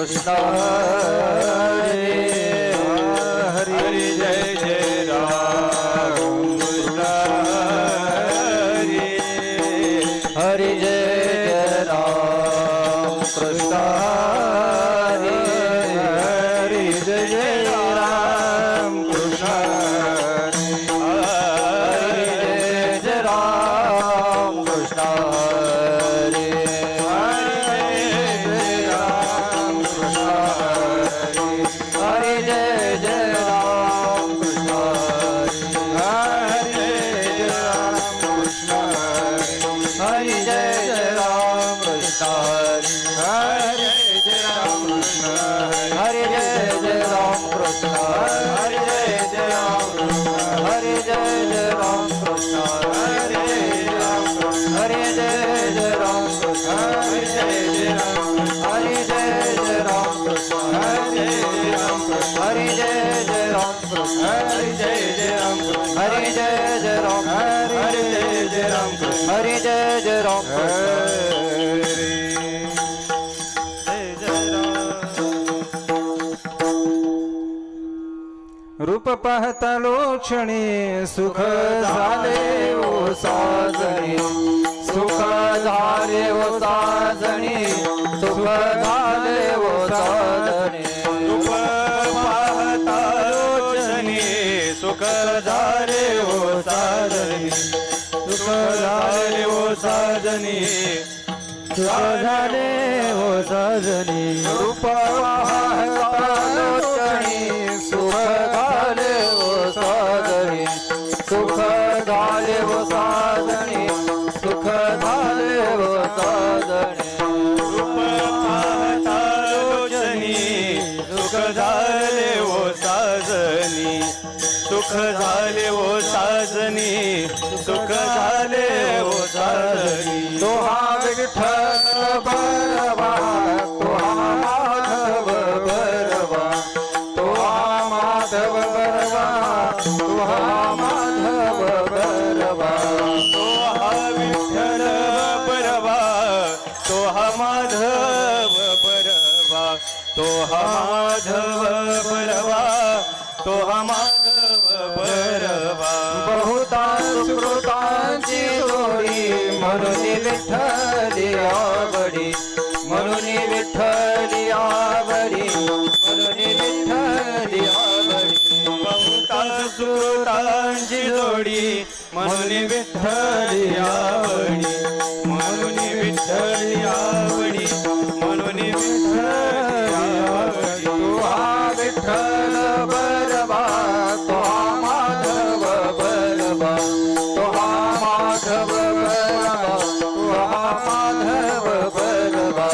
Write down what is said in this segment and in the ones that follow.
कृष्ण हरे हरे जय जय राम कृष्ण हरे हरे जय जय राम कृष्ण हरे हरे जय जय राम कृष्ण हरे जय जय राम कृष्ण हरे हरे जय जय राम कृष्ण हरे जय राम कृष्ण हरे जय जय राम कृष्ण हरे जय राम कृष्ण हरे जय जय राम कृष्ण हरे जय जय राम हरे जय जय राम कृष्ण हरे जय जय राम कृष्ण हरे जय जय राम हरे जय जय राम कृष्ण हरे जय राम हरे जय जय राम कृष्ण हरे जय जय राम हरे जय जय राम हरे जय जय राम हरे जय जय राम रूप पाहता लोक्षणी सुख झाले ओ साजणी सुख झाले ओ साजणी सुख झाले ओ साजणी रूप पाहता लोक्षणी सुख झाले ओ साजणी सुख झाले ओ साजणी सुख झाले ओ साजणी रूप पाहता लोक्षणी सुख झाले ओ साजणी सुख झाले ओ साजणी सुख झाले ओ साजणी रूप पाहता लोचनी सुख झाले ओ साजनी सुख झाले ओ साजनी सुख झाले ओ साजनी तो हा विठ्ठल बरवा तो हा माधव बरवा तो हा माधव बरवा तो हा माधव बरवा तो हा विठ्ठल बरवा तो हा माधव बरवा तो हा माधव बरवा तो हा माधव बरवा बहुता सुकृतांची जोडी म्हणून विठ्ठली आवडी म्हणून विठ्ठली आवडी म्हणून विठ्ठली आवडी बहुता सुकृतांची जोडी म्हणून विठ्ठली आवडी म्हणून विठ्ठली आवडी म्हणून विठ्ठली आवडी तो हा विठ्ठल बरवा तो हा माधव बरवा तो हा माधव बरवा तो हा माधव बरवा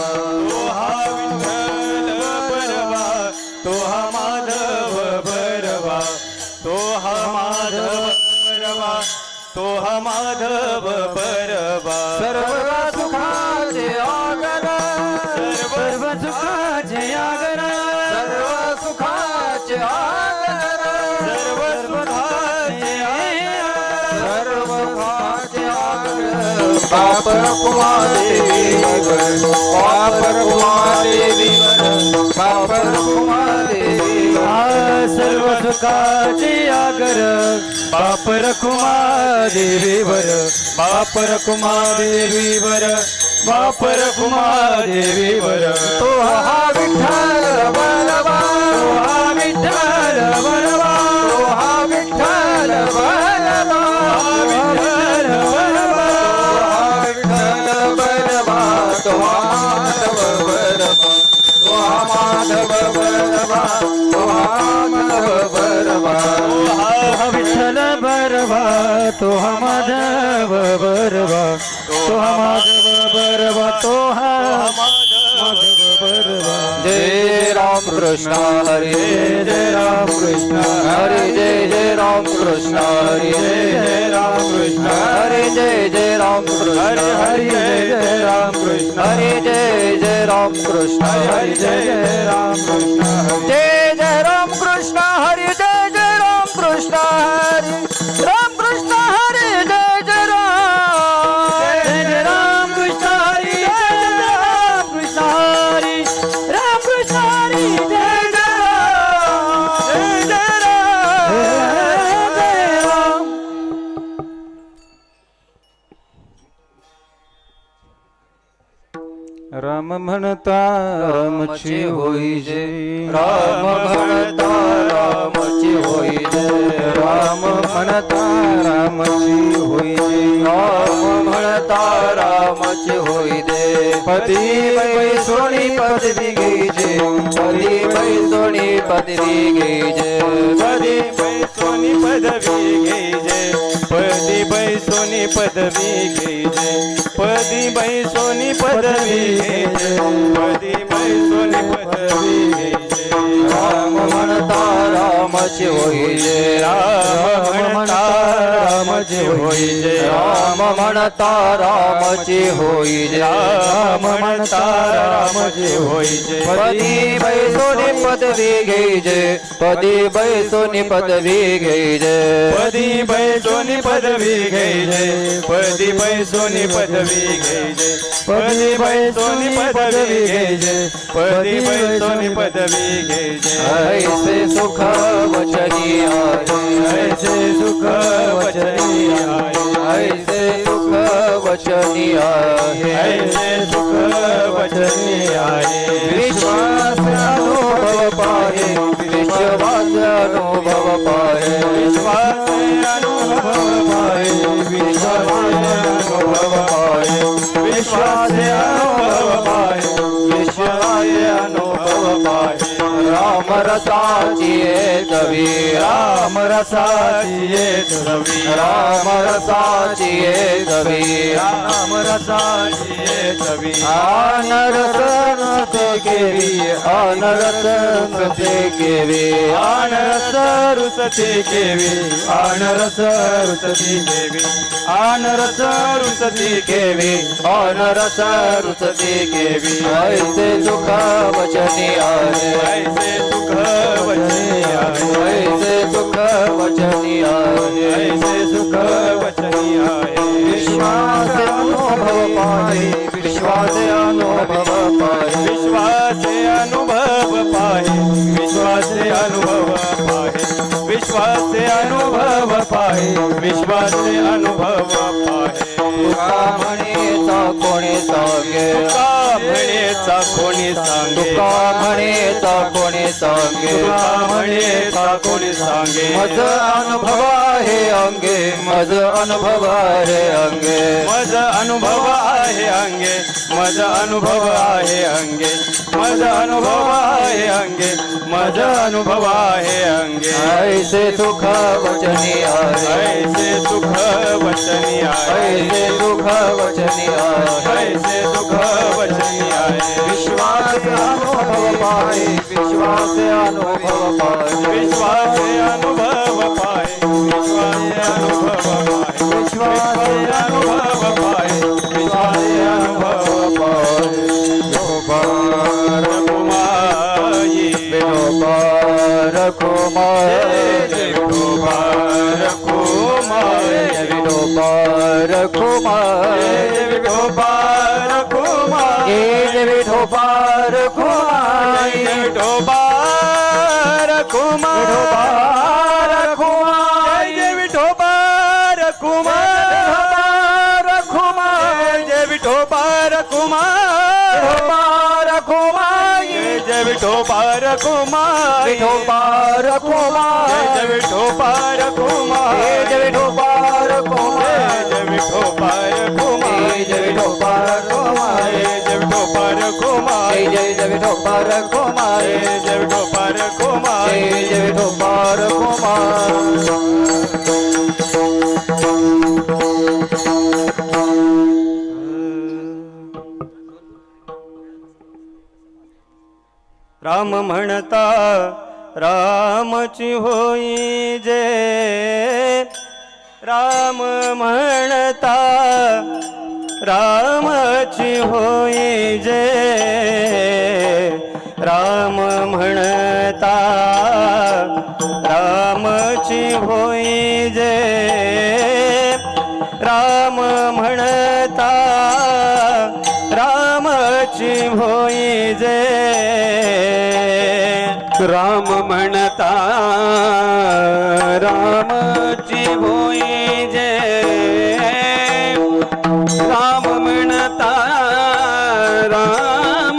तो हा विठ्ठल बरवा तो हा माधव बरवा तो हा माधव बरवा तो हा माधव बरवा सर्व सुखाचे आगर सर्व सुखाचे आगर सर्व सुखाचे आगर सर्व सुखाचे सर्व सुखाचे आगर बापर कुमारदेवी बापर कुमारदेवी बापर कुमारदेवी सर्व सुखाचे आगर बापर कुमारदेवीवर बापर कुमारदेवीवर बापर कुमारदेवीवर तो हा विठ्ठल बलवा तो हा विठ्ठल बलवा तो हा विठ्ठल बलवा विठ्ठल बलवा विठ्ठल बलवा तो हा माधव बलवा तो हा माधव बलवा तो हा माधव बलवा विठ्ठल बरवा तो हा माधव बरवा तो हा माधव बरवा तो हा माधव बरवा जय राम कृष्ण हरे जय राम कृष्ण हरे जय जय राम कृष्ण हरे जय राम कृष्ण हरे जय जय राम कृष्ण हरे जय राम कृष्ण हरे जय जय राम कृष्ण हरे जय राम कृष्ण जय जय राम कृष्ण हरे जय जय राम कृष्ण हरे राम कृष्ण हरे जय जय राम कृष्ण हरे जय राम कृष्ण हरे राम कृष्ण राम म्हणता रामची होई जय राम म्हणता रामची होई जय राम म्हणता रामची होई जय राम म्हणता रामची होई दे पदी बैसोनी पदवी घ्यायचे पदी बैसोनी पदवी घ्यायचे पदी बैसोनी पदवी घ्यायचे पदी बैसोनी पदवी घ्यायचे पदी बैसोनी पदवी घ्यायचे पदी बैसोनी पदवी घ्यायचे राम म्हणता रामची होई जय राम म्हणता रामची होई जय राम म्हणता रामची होई जय राम म्हणता रामची होई जय पदी बैसोनी पदवी घ्यायचे पदी बैसोनी पदवी घ्यायचे पदी बैसोनी पदवी घ्यायचे पदी बैसोनी पदवी घ्यायचे पदी बैसोनी पदवी घ्यायचे पदी बैसोनी पदवी घ्यायचे ऐसे सुख वचनी आहे ऐसे सुख वचनी आहे ऐसे सुख वचनी आहे ऐसे सुख वचनी आहे विश्वास अनुभव पाहे विश्वास अनुभव पाहे विश्वास अनुभव पाहे विश्वास अनुभव पाहे विश्वास अनुभव पाहे विश्वास अनुभव पाहे राम रसाची दवी राम रसाची दवी राम रसाची दवी राम रसाची दवी आनरसन ते केवी आनरसन ते केवी आनरस रुसती केवी आनरस रुसती केवी आनरस रुसती केवी आनरस रुचती केवी ऐसे सुख वचनी आहे ऐसे सुख वचनी आहे ऐसे सुख वचनी आहे ऐसे सुख वचनी आहे विश्वास अनुभव पाहे विश्वास अनुभव पाहे विश्वास अनुभव पाहे विश्वास अनुभव पाहे विश्वास अनुभव पाहे विश्वास अनुभव पाहे तुका म्हणेचा कोणी सांगे तुका म्हणेचा कोणी सांगे तुका म्हणेचा कोणी सांगे तुका म्हणेचा कोणी सांगे मज अनुभव आहे अंगे मज अनुभव आहे अंगे मज अनुभव आहे अंगे मज अनुभव आहे अंगे मज अनुभव आहे अंगे मज अनुभव आहे अंगे ऐसे सुख वचनी आहे ऐसे सुख वचनी आहे ऐसे सुख वचनी आहे ऐसे सुख वचनी आहे विश्वास अनुभव पाहे विश्वास अनुभव पाहे विश्वास अनुभव पाहे विश्वास अनुभव पाहे विश्वास अनुभव पाहे विश्वास अनुभव पाहे विठोबार कुमाई विठोबार कुमार विठोबार कुमाई विठोबार कुमार विठोबार कुमाई विठोबार कुमार विठोबार कुमार कुमार विठोबार कुमार जय विठोबार कुमार कुमार जय विठोबार कुमार विठोबार कुमार जय विठोबार कुमार जय विठोबार कुमार जय विठोबार कुमार जय विठोबार कुमार जय विठोबार कुमार जय विठोबार कुमार जय विठोबार कुमार जय विठोबार राम म्हणता रामची होई जय राम म्हणता रामची होई जय राम म्हणता रामची होई जय राम म्हणता रामची होई जय राम म्हणता रामची होई जय राम म्हणता राम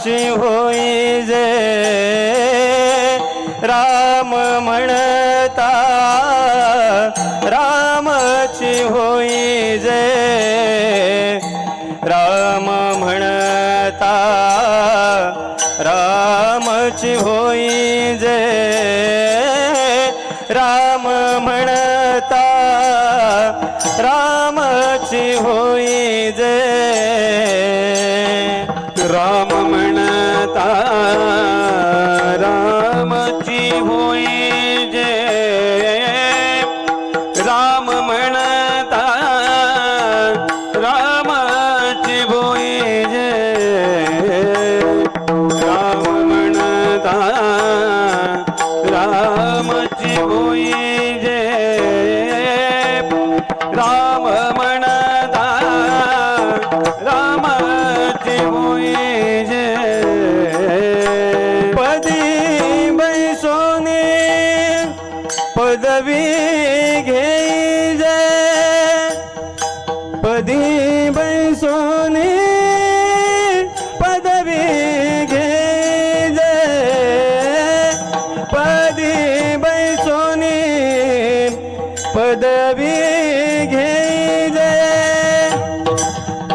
रामाची होई जे राम म्हणता रामाची होई जे राम म्हणता रामाची होई जे राम म्हणता रामाची होई जे राम म्हणता रामाची होई जे राम म्हणता रामाची होई जे राम म्हणता रामाची होई जे राम म्हणता रामाची होई जे पदी बैसोनी पदवी घेई जे पदी बैसोनी पदवी घेई जे पदी बैसोनी पदवी घेई जे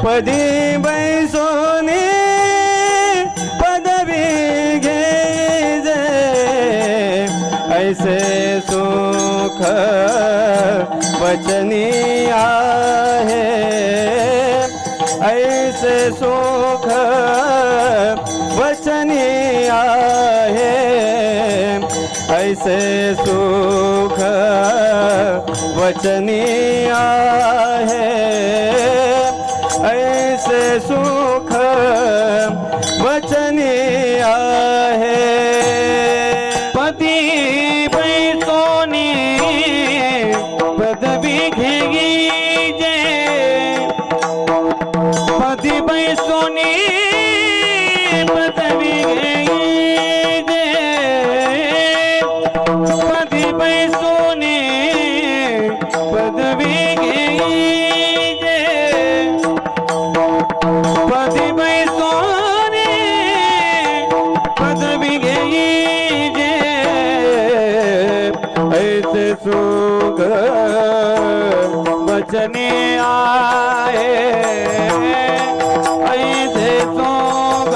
पदी बैसोनी पदवी घेई जे ऐसे सुख वचनी आहे ऐसे सुख वचनी आहे ऐसे सुख वचनी आहे ऐसे सुख वचनी आहे पती बैसोनी पदवी घेई जे पती बैसोनी पदवी घेई जे पती बैसोनी पदवी घेई जे पदी बैसोनी पदवी घेई जे ऐसे सुख वचनी आहे ऐसे सुख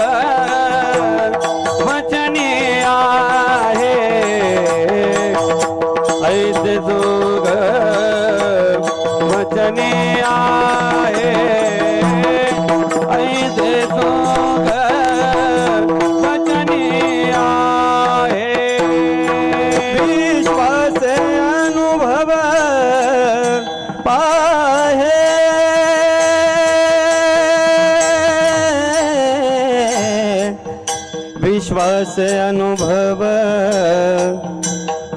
वचनी आहे ऐसे सुख वचनी आहे ऐसे सुख वचनी आहे विश्वास अनुभव पाहे विश्वास अनुभव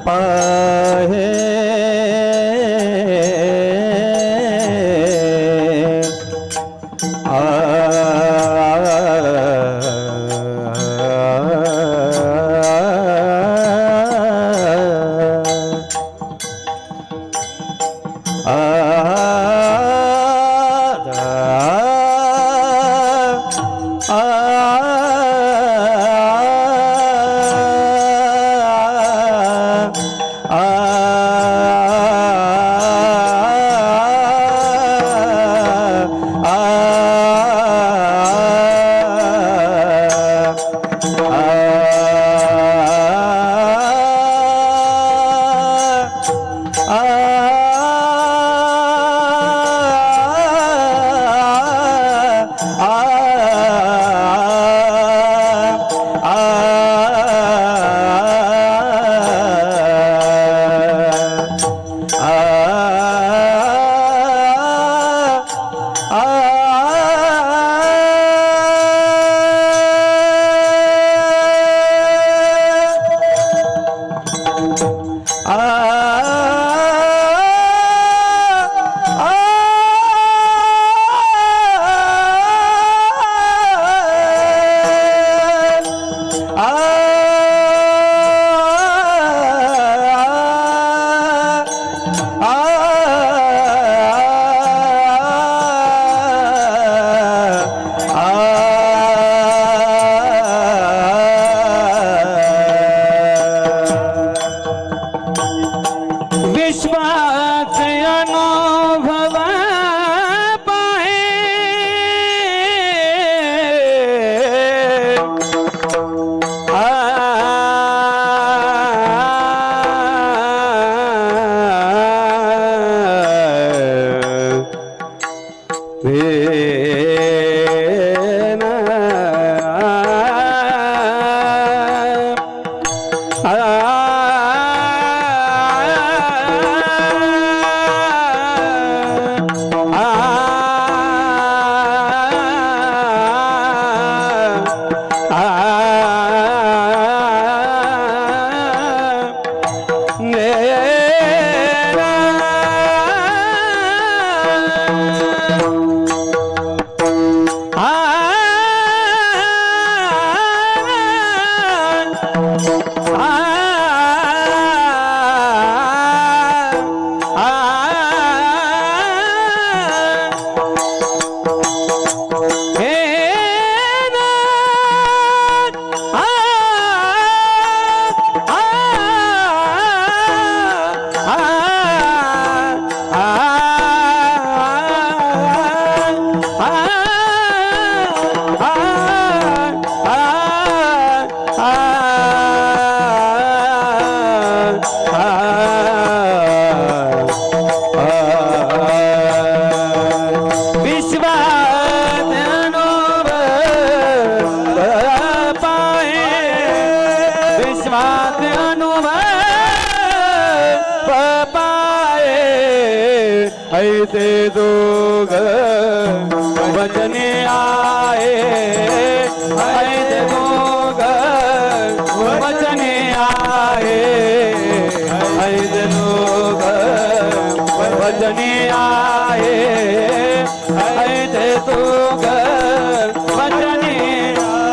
पाहे विश्वास अनुभव पाहे ऐसे दोग वचने आए ऐसे दोग वचने आए ऐसे दोग वचने आए ऐसे दोग वचने आए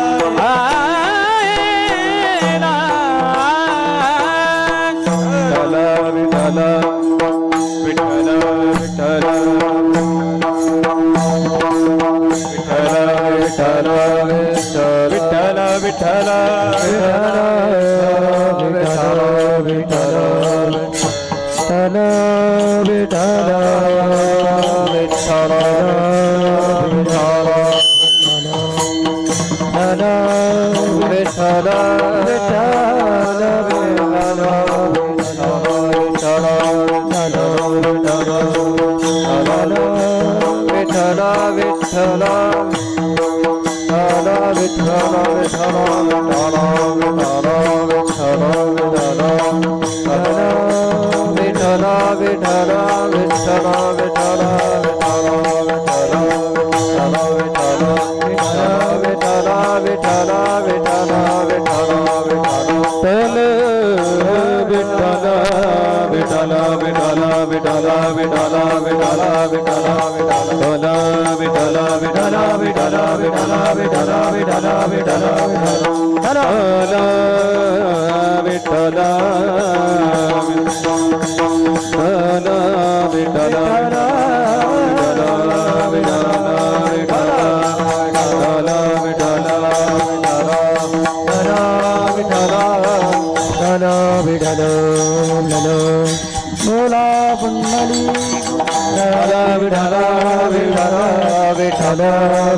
विठ्ठल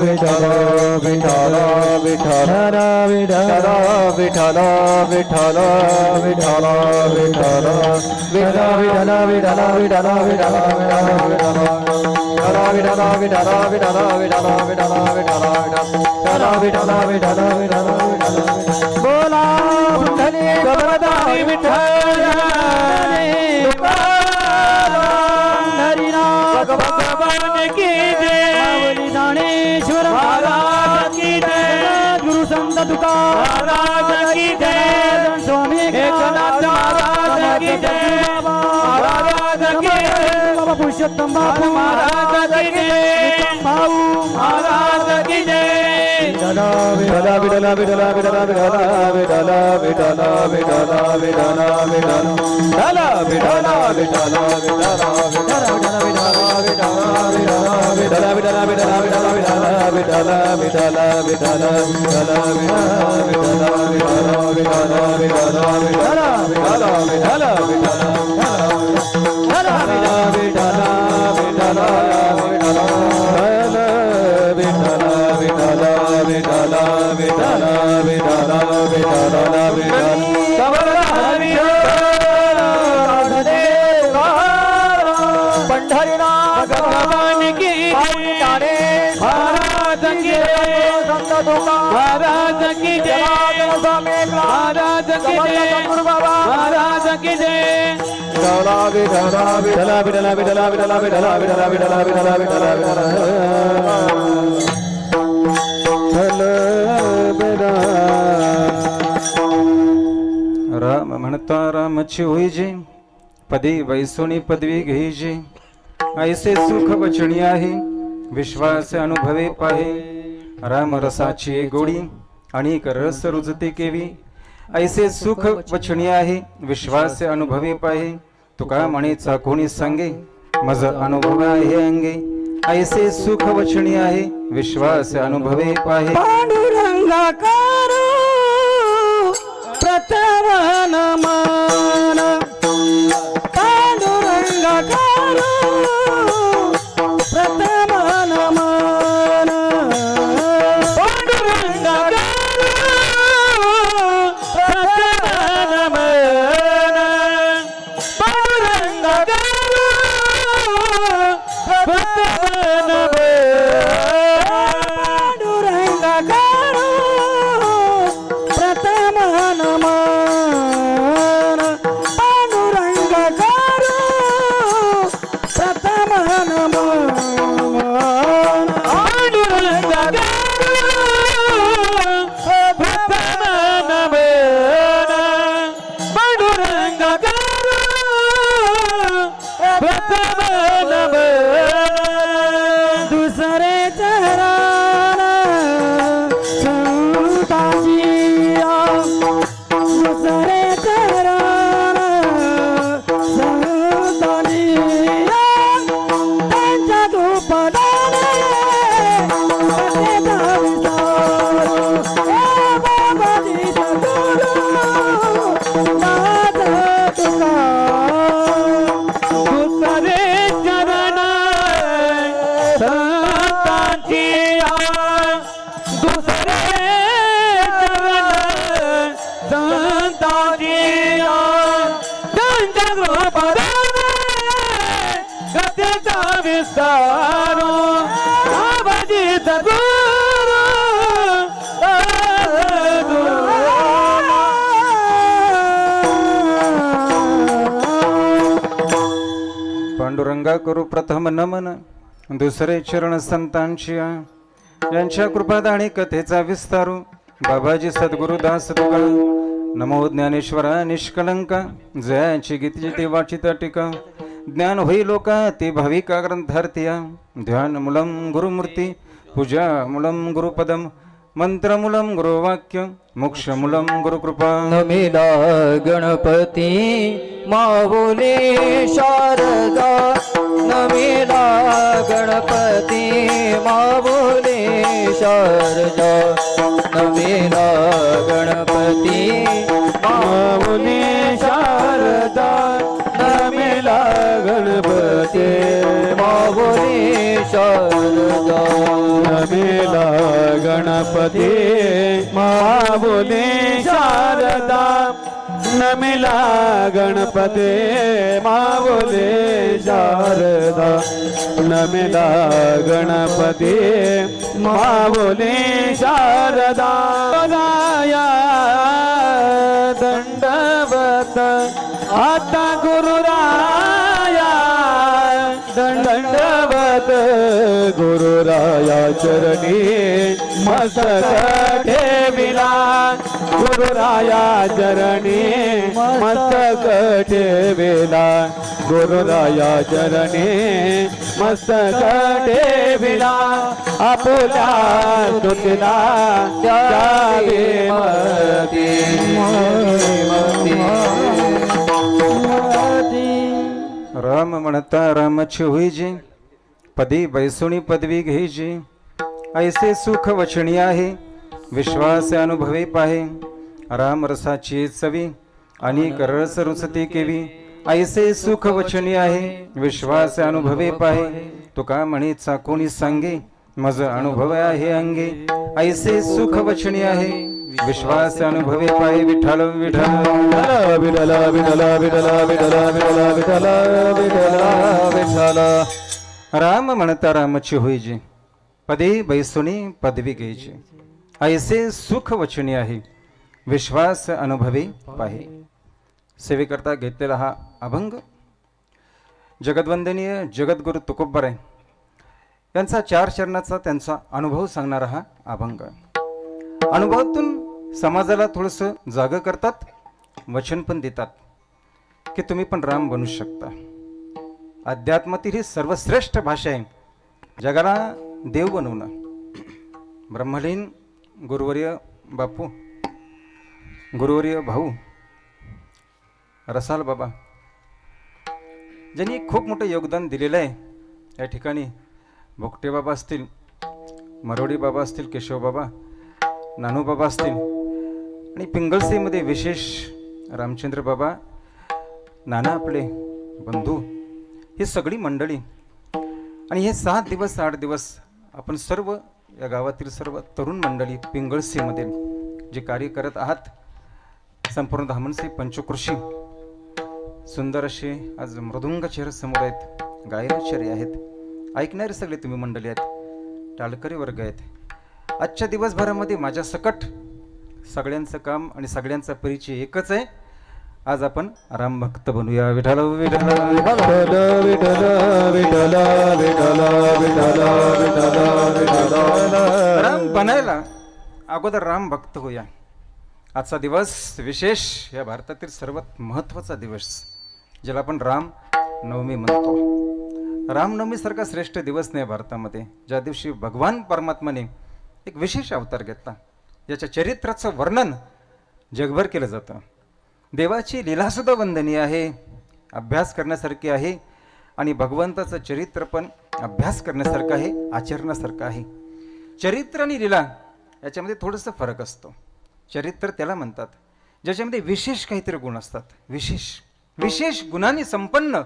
विठ्ठल विठ्ठल विठ्ठल विठ्ठल विठ्ठल विठ्ठल विठ्ठल विठ्ठल पुरुषोत्तम बाबू महाराज की जय, भाऊ महाराज की जय। विठला विठला विठला विठला विठला विठला विठला विठला विठला विठला विठला विठला विठला विठला विठला विठला विठला विठला विठला पंढरीनाथ भगवान की महाराज की संत महाराज की जय महाराज की जय महाराज की जय राम म्हणता रामची होईजे पदी वैसोनी पदवी घेईजे ऐसे सुख वचनी आहे विश्वास अनुभवे पाहे राम रसाची गोडी अनेक रस रुजते केवी ऐसे सुख वचनी आहे विश्वास अनुभवे पाहे तुका म्हणेचा कोणी सांगे मज अनुभव आहे अंगे ऐसे सुख वचनी आहे विश्वास अनुभवे पाहे पांडुरंगाकार प्रथम नमन पांडुरंगाकार प्रथम नमन पांडुरंगाकार प्रथम नमन पांडुरंगाकार प्रथम पांडुरंगा करू प्रथम नमन दुसरे चरण संतांची यांच्या कृपादाणी कथेचा विस्तारू बाबाजी सद्गुरुदास तुका नमो ज्ञानेश्वरा निष्कलंका जयाची गीती ते वाचित टीका ज्ञान होई लोका ते भाविका ग्रंथार्थिया ध्यान मूलम गुरुमूर्ती पूजा मूलम गुरुपदम मंत्रमूलम गुरुवाक्य मोक्षमूलम गुरुकृपा नमिला गणपती माऊली शारदा नमिला गणपती माऊली शारदा नमिला गणपती माऊली शारदा नमिला गणपती माऊली शारदा नमिला गणपती माऊली शारदा नमिला गणपती माऊली शारदा नमिला गणपती माऊली शारदा राया दंडवत आता गुरुराया दंडवत गुरुराया चरणी मस्तक ठेविला गुरुराया चरणी मस्तक ठेविला गुरुराया चरणी मस्तक ठेविला आपुल्या स्तुतीला द्यावी मती राम म्हणता रामची होईजे पदी बैसोनी पदवी घ्यायची ऐसे सुख वचनी आहे विश्वास अनुभवे पाहे राम रसाची चवी आणि रस रुचती केवी ऐसे सुख वचनी आहे विश्वास अनुभवे पाहे तुका म्हणे चाकोनी सांगे मज अनुभव आहे अंगे ऐसे सुख वचनी आहे विश्वास अनुभवे पाहे विठ्ठल विठ्ठल विठ्ठल विठ्ठल विठ्ठल विठ्ठल विठ्ठल विठ्ठल विठ्ठल विठ्ठल. राम म्हणता रामची होईजे पदे बैसोनी पदवी घ्यायची ऐसे सुख वचनी आहे विश्वास अनुभवे पाहे. सेवेकरता घेतलेला हा अभंग जगद्वंदनीय जगद्गुरु तुकोबराय यांचा 4 चरणाचा त्यांचा अनुभव सांगणारा हा अभंग. अनुभवातून समाजाला थोडंसं जागं करतात, वचन पण देतात की तुम्ही पण राम बनू शकता. अध्यात्मातील ही सर्वश्रेष्ठ भाषा आहे जगाला देव बनवणं. ब्रह्मलीन गुरुवर्य बापू, गुरुवर्य भाऊ रसाल बाबा ज्यांनी खूप मोठं योगदान दिलेलं आहे. या ठिकाणी भोगटे बाबा असतील, मरोडी बाबा असतील, केशव बाबा, नानू बाबा असतील आणि पिंगळसेमध्ये विशेष रामचंद्र बाबा, नाना आपले बंधू, ही सगळी मंडळी आणि हे 7 दिवस 8 दिवस आपण सर्व या गावातील सर्व तरुण मंडळी पिंगळसेमध्ये जे कार्य करत आहात. संपूर्ण धामणसे पंचकृषी सुंदर असे आज मृदुंग चेहरे समोर आहेत, गायनाचार्य आहेत, ऐकणारे सगळे तुम्ही मंडळी आहेत, टाळकरी वर्ग आहेत. आजच्या दिवसभरामध्ये माझ्या सकट सगळ्यांचं काम आणि सगळ्यांचा परिचय एकच आहे. आज आपण राम भक्त बनूया. विठ्ठल विठ्ठल विठ्ठल विठ्ठल विठ्ठल विठ्ठल विठ्ठल विठ्ठल विठ्ठल. राम बनायला अगोदर राम भक्त होऊया. आजचा दिवस विशेष या भारतातील सर्वात महत्त्वाचा दिवस ज्याला आपण राम नवमी म्हणतो. रामनवमीसारखा श्रेष्ठ दिवस नाही भारतामध्ये, ज्या दिवशी भगवान परमात्माने एक विशेष अवतार घेतला, ज्याच्या चरित्राचं वर्णन जगभर केलं जातं. देवाची लीलासुद्धा वंदनीय आहे, अभ्यास करण्यासारखी आहे आणि भगवंताचं चरित्र पण अभ्यास करण्यासारखं आहे, आचरणासारखं आहे. चरित्र आणि लीला याच्यामध्ये थोडंसं फरक असतो. चरित्र त्याला म्हणतात ज्याच्यामध्ये विशेष काहीतरी गुण असतात, विशेष गुणांनी संपन्न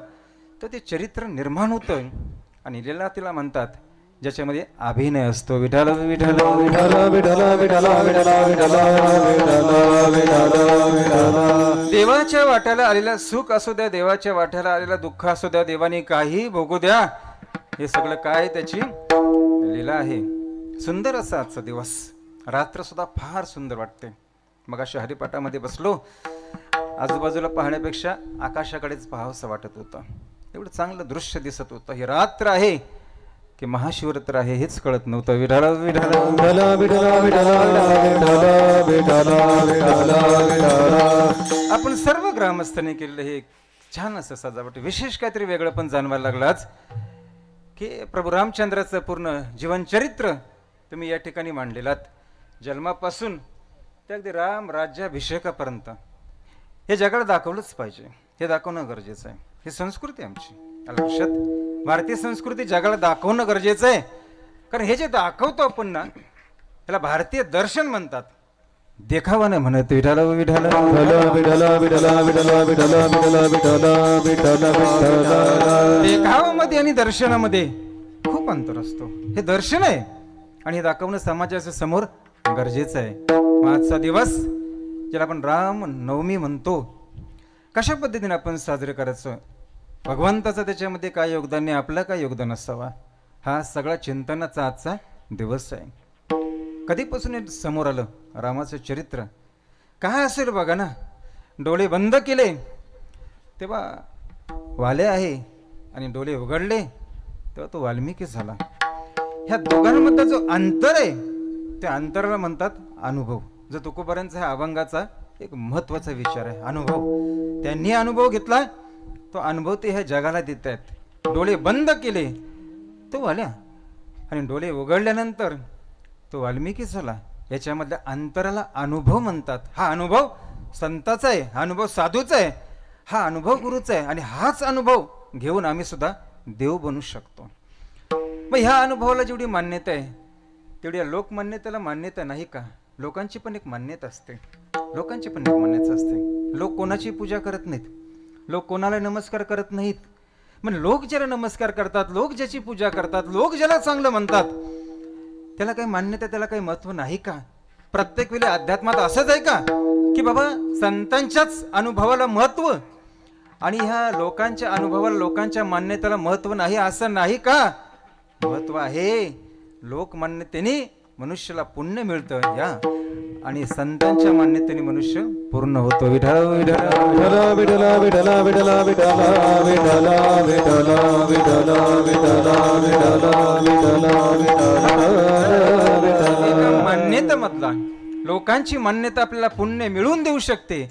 तर ते चरित्र निर्माण होतं. आणि लीला तिला म्हणतात ज्याच्यामध्ये अभिनय असतो. विठ्ठल विठ्ठल विठ्ठल विठ्ठल विठ्ठल विठ्ठल विठ्ठल विठ्ठल विठ्ठल. देवाच्या वाट्याला आलेलं सुख असू द्या, देवाच्या वाट्याला आलेलं दुःख असू द्या, देवाने काही भोगू द्या, हे सगळं काय त्याची लीला आहे. सुंदर असा आजचा दिवस, रात्र सुद्धा फार सुंदर वाटते. मग अशा हरिपाठामध्ये बसलो, आजूबाजूला पाहण्यापेक्षा आकाशाकडेच पाहावंसं वाटत होतं. एवढं चांगलं दृश्य दिसत होतं. ही रात्र आहे की महाशिवरात्र आहे हेच कळत नव्हतं. विठ्ठल विठ्ठल विठ्ठल विठ्ठल विठ्ठल विठ्ठल विठ्ठल विठ्ठल. आपण सर्व ग्रामस्थांनी केलेलं हे छान असं सजावट, विशेष काहीतरी वेगळं पण जाणवायला लागलं आज की प्रभू रामचंद्राचं पूर्ण जीवनचरित्र तुम्ही या ठिकाणी मांडलेलात. जन्मापासून ते अगदी राम राज्याभिषेकापर्यंत हे जगाला दाखवलंच पाहिजे, हे दाखवणं गरजेचं आहे. ही संस्कृती आमची आलं लक्षात. भारतीय संस्कृती जगाला दाखवणं गरजेचं आहे, कारण हे जे दाखवतो आपण ना त्याला भारतीय दर्शन म्हणतात, देखावा नाही म्हणत. विठ्ठल विठ्ठल विठ्ठल विठ्ठल विठ्ठल विठ्ठल विठ्ठल विठ्ठल विठ्ठल विठ्ठल. देखावामध्ये आणि दर्शनामध्ये खूप अंतर असतो. हे दर्शन आहे आणि हे दाखवणं समाजाच्या समोर गरजेचं आहे. आजचा दिवस ज्याला आपण राम नवमी म्हणतो, कशा पद्धतीने आपण साजरे करायचं, भगवंताचं त्याच्यामध्ये काय योगदान आहे, आपलं काय योगदान असावा, हा सगळा चिंतनाचा आजचा दिवस आहे. कधीपासून हे समोर आलं रामाचं चरित्र काय असेल बघा ना. डोळे बंद केले तेव्हा वाले आहे आणि डोळे उघडले तेव्हा तो वाल्मिकी झाला. ह्या दोघांमध्ये जो अंतर आहे त्या अंतराला म्हणतात अनुभव. जो तुकोबारांचा हा अभंगाचा एक महत्वाचा विचार आहे, अनुभव. त्यांनी अनुभव घेतला, तो अनुभव ते ह्या जगाला देत आहेत. डोळे बंद केले तो वाल्या आणि डोळे उघडल्यानंतर तो वाल्मिकी झाला. याच्यामधल्या अंतराला अनुभव म्हणतात. हा अनुभव संताचा आहे, हा अनुभव साधूचा आहे, हा अनुभव गुरुचा आहे आणि हाच अनुभव घेऊन आम्ही सुद्धा देव बनू शकतो. मग ह्या अनुभवाला जेवढी मान्यता आहे तेवढी या लोकमान्यतेला मान्यता नाही का? लोकांची पण एक मान्यता असते, लोकांची पण एक मान्यता असते. लोक कोणाची पूजा करत नाहीत, लोक कोणाला नमस्कार करत नाहीत. पण लोक ज्याला नमस्कार करतात, लोक ज्याची पूजा करतात, लोक ज्याला चांगलं म्हणतात, त्याला काही मान्यता, त्याला काही महत्व नाही का? प्रत्येक वेळी अध्यात्मात असंच आहे का की बाबा संतांच्याच अनुभवाला महत्व आणि ह्या लोकांच्या अनुभवाला, लोकांच्या मान्यतेला महत्व नाही असं नाही का? महत्व आहे. लोकमान्यतेने मनुष्याला पुण्य मिळतं या आणि संतांच्या मान्यतेने मनुष्य पूर्ण होतो. विठ्ठल विठ्ठल विठला विठला विठला विठला विठला विठला विठला विठला विठला मान्यतेमधला लोकांची मान्यता आपल्याला पुण्य मिळवून देऊ शकते,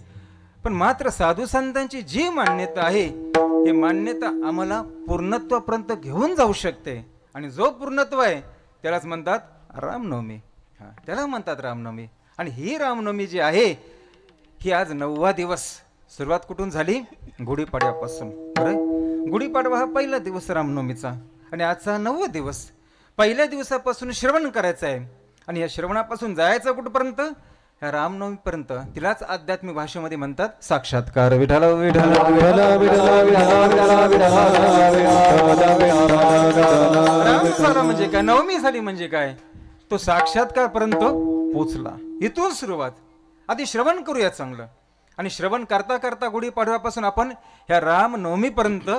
पण मात्र साधू संतांची जी मान्यता आहे ही मान्यता आम्हाला पूर्णत्वापर्यंत घेऊन जाऊ शकते. आणि जो पूर्णत्व आहे त्यालाच म्हणतात रामनवमी. त्याला म्हणतात रामनवमी. आणि ही रामनवमी जी आहे ही आज 9वा दिवस. सुरुवात कुठून झाली? गुढीपाडव्यापासून. बरं, गुढीपाडवा हा पहिला दिवस रामनवमीचा आणि आजचा 9वा दिवस. पहिल्या दिवसापासून श्रवण करायचं आहे आणि या श्रवणापासून जायचं कुठपर्यंत? ह्या रामनवमीपर्यंत. तिलाच आध्यात्मिक भाषेमध्ये म्हणतात साक्षात्कार. विठ्ठल विठ्ठल राम झाला म्हणजे काय, नवमी झाली म्हणजे काय, तो साक्षात्कार पर्यंत पोचला. इथून सुरुवात. आधी श्रवण करूया चांगलं आणि श्रवण करता करता गुढीपाडव्यापासून आपण ह्या रामनवमीपर्यंत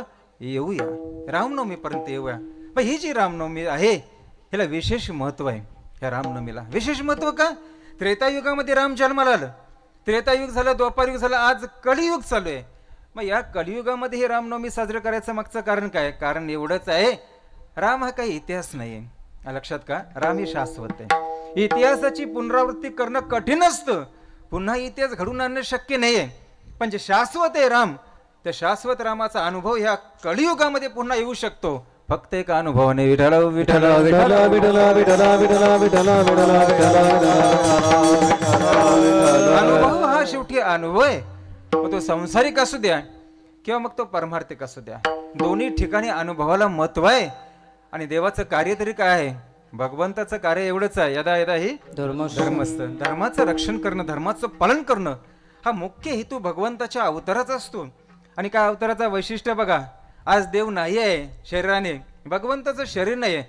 येऊया. रामनवमीपर्यंत येऊया. पण ही जी रामनवमी आहे ह्याला विशेष महत्व आहे. ह्या रामनवमीला विशेष महत्व का? त्रेतायुगामध्ये राम जन्माला आलं, त्रेतायुग झालं, द्वापारयुग झालं, आज कलियुग चालू आहे. मग या कलियुगामध्ये हे रामनवमी साजरं करायचं मागचं कारण काय? कारण एवढंच आहे, राम हा काही इतिहास नाही आहे. लक्षात का? राम हे शाश्वत आहे. इतिहासाची पुनरावृत्ती करणं कठीण असतं, पुन्हा इतिहास घडून आणणं शक्य नाही आहे. पण जे शाश्वत आहे राम, त्या शाश्वत रामाचा अनुभव ह्या कलियुगामध्ये पुन्हा येऊ शकतो फक्त एका अनुभवाने. विठ्ठल विठ्ठल विठ्ठल विठ्ठल विठ्ठल विठ्ठल विठ्ठल अनुभव हा शेवटी अनुभव आहे. मग तो संसारिक असू द्या किंवा मग तो परमार्थिक असू द्या, दोन्ही ठिकाणी अनुभवाला महत्व आहे. आणि देवाचं कार्य तरी काय आहे? भगवंताचं कार्य एवढंच आहे, यदा यदा ही धर्मस्थ. धर्माचं रक्षण करणं, धर्माचं पालन करणं हा मुख्य हेतू भगवंताच्या अवताराचा असतो. आणि काय अवताराचा वैशिष्ट्य बघा, आज देव नाही आहे शरीराने, भगवंताचं शरीर नाही आहे,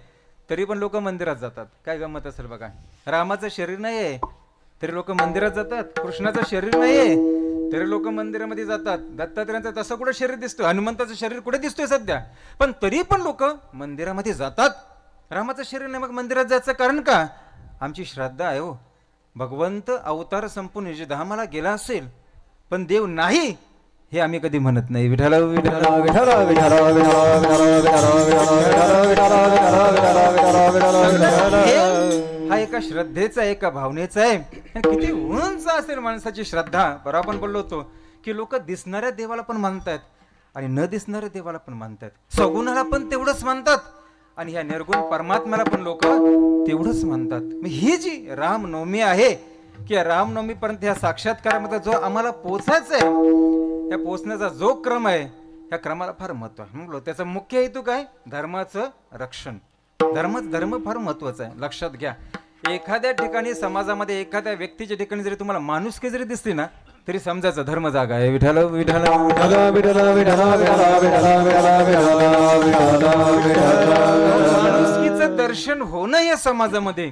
तरी पण लोक मंदिरात जातात. काय गंमत असेल बघा. रामाचं शरीर नाही आहे तरी लोक मंदिरात जातात, कृष्णाचं शरीर नाही आहे तरी लोक मंदिरामध्ये जातात. दत्तात्रयांचं तसं कुठे शरीर दिसतोय, हनुमंताचं शरीर कुठे दिसतोय सध्या, पण तरी पण लोक मंदिरामध्ये जातात. रामाचं शरीर नाही, मग मंदिरात जायचं कारण का? आमची श्रद्धा आहे हो. भगवंत अवतार संपून निजधामाला गेला असेल पण देव नाही हे आम्ही कधी म्हणत नाही. विठ्ठल विठ्ठल विठ्ठल विठ्ठल हा एका श्रद्धेचा, एका भावनेचा आहे. किती उंच असेल माणसाची श्रद्धा. बरोबर आपण बोललो होतो की लोक दिसणाऱ्या देवाला पण मानतात आणि न दिसणाऱ्या देवाला पण मानतात, सगुणाला पण तेवढंच मानतात आणि ह्या निर्गुण परमात्म्याला पण लोक तेवढंच मानतात. ही जी रामनवमी आहे की रामनवमी पर्यंत ह्या साक्षात्कारामध्ये जो आम्हाला पोचायचा आहे, या पोचण्याचा जो क्रम आहे, या क्रमाला फार महत्व आहे. म्हणलो त्याचा मुख्य हेतू काय? धर्माचं रक्षण. धर्म फार महत्वाचा आहे. लक्षात घ्या, एखाद्या ठिकाणी समाजामध्ये, एखाद्या व्यक्तीच्या ठिकाणी जरी तुम्हाला माणुसकी जरी दिसली ना तरी समजायचं धर्म जागा आहे. विठ्ठल विठ्ठल माणुसकीचं दर्शन होणं या समाजामध्ये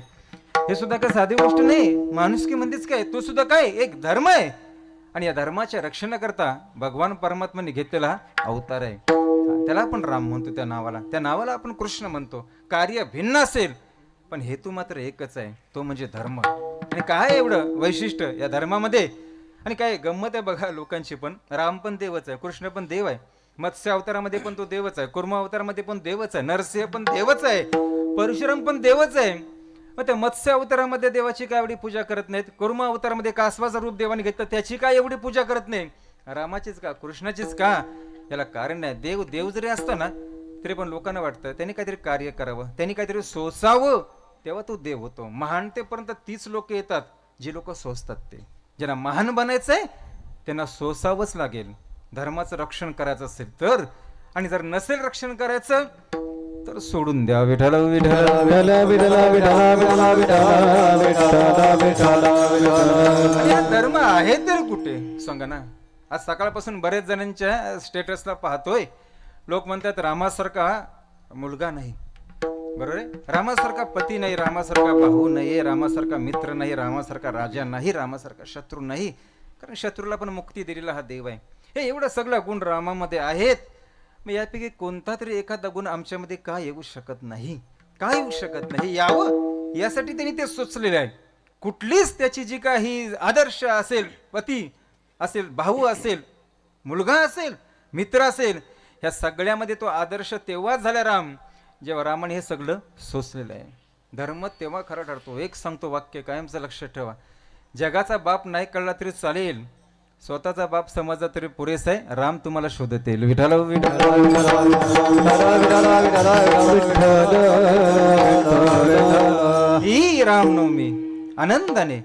हे सुद्धा काय साधी गोष्ट नाही. माणुसकी म्हणतेच काय, तो सुद्धा काय एक धर्म आहे. आणि या धर्माच्या रक्षणाकरता भगवान परमात्म्याने घेतलेला अवतार आहे. त्याला आपण राम म्हणतो, त्या नावाला आपण कृष्ण म्हणतो. कार्य भिन्न असेल पण हेतू मात्र एकच आहे, तो म्हणजे धर्म. आणि काय एवढं वैशिष्ट्य या धर्मामध्ये. आणि काय गंमत आहे बघा लोकांची पण. राम पण देवच आहे, कृष्ण पण देव आहे, मत्स्य अवतारामध्ये पण तो देवच आहे, कुर्म अवतारामध्ये पण देवच आहे, नरसिंह पण देवच आहे, परशुराम पण देवच आहे. मग त्या मत्स्य अवतारामध्ये देवाची काय एवढी पूजा करत नाहीत? कुर्म अवतारामध्ये कासवाचं रूप देवाने घेतलं, त्याची काय एवढी पूजा करत नाही? रामाचीच का, कृष्णाचीच का? याला कारण नाही. देव जरी असता ना तरी पण लोकांना वाटतं त्यांनी काहीतरी कार्य करावं, त्यांनी काहीतरी सोसावं, तेव्हा तो देव होतो. महानतेपर्यंत तीच लोक येतात जी लोक सोसतात. ते ज्यांना महान बनायचंय त्यांना सोसावंच लागेल धर्माचं रक्षण करायचं असेल तर. आणि जर नसेल रक्षण करायचं तर सोडून द्या विठ्ठल विठ्ठल विठ्ठल विठ्ठल विठ्ठल विठ्ठल विठ्ठल विठ्ठल विठ्ठल. आणि हा धर्म आहे तरी कुठे सांगा ना. आज सकाळपासून बरेच जणांच्या स्टेटसला पाहतोय, लोक म्हणतात रामासारखा मुलगा नाही, बरोबर आहे, रामासारखा पती नाही, रामासारखा भाऊ नाही, रामासारखा मित्र नाही, रामासारखा राजा नाही, रामासारखा शत्रू नाही. कारण शत्रूला पण मुक्ती दिलेला हा देव आहे. हे एवढं सगळं गुण रामामध्ये आहेत. मग यापैकी कोणता तरी एखादा गुण आमच्यामध्ये का येऊ शकत नाही, का येऊ शकत नाही? यावं यासाठी त्यांनी ते सुचलेलं आहे. कुठलीच त्याची जी काही आदर्श असेल, पती असेल, भाऊ असेल, मुलगा असेल, मित्र असेल, ह्या सगळ्यामध्ये तो आदर्श तेव्हाच झाला राम, जेव्हा रामाने हे सगळं सोसलेलं आहे. धर्म तेव्हा खरा ठरतो. एक सांगतो वाक्य कायमचं लक्षात ठेवा, जगाचा बाप नाही कळला तरी चालेल, स्वतःचा बाप समजला तरी पुरेसा आहे. राम तुम्हाला शोधत येईल. विठ्ठल विठ्ठल ही रामनवमी आनंदाने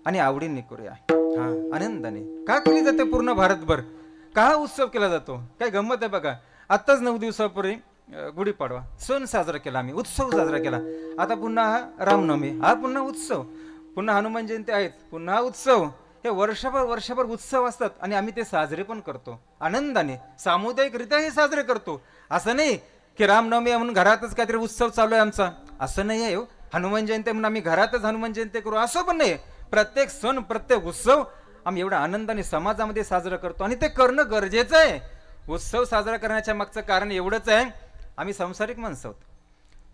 आणि आवडीने करूया. हा, आनंदाने का केली जाते पूर्ण भारतभर, का उत्सव केला जातो? काय गंमत आहे बघा. आत्ताच 9 दिवसापूर्वी गुढीपाडवा सण साजरा केला, आम्ही उत्सव साजरा केला. आता पुन्हा रामनवमी, हा पुन्हा उत्सव, पुन्हा हनुमान जयंती आहेत, पुन्हा उत्सव. हे वर्षभर उत्सव असतात आणि आम्ही ते साजरे पण करतो आनंदाने, सामुदायिकरित्या हे साजरे करतो. असं नाही की रामनवमी म्हणून घरातच काहीतरी उत्सव चालू आहे आमचा, असं नाही आहे हो. हनुमान जयंती म्हणून आम्ही घरातच हनुमान जयंती करू असं पण नाही. प्रत्येक सण, प्रत्येक उत्सव आम्ही एवढ्या आनंदाने समाजामध्ये साजरा करतो आणि ते करणं गरजेचं आहे. उत्सव साजरा करण्याच्या मागचं कारण एवढंच आहे, आम्ही संसारिक माणसं आहोत.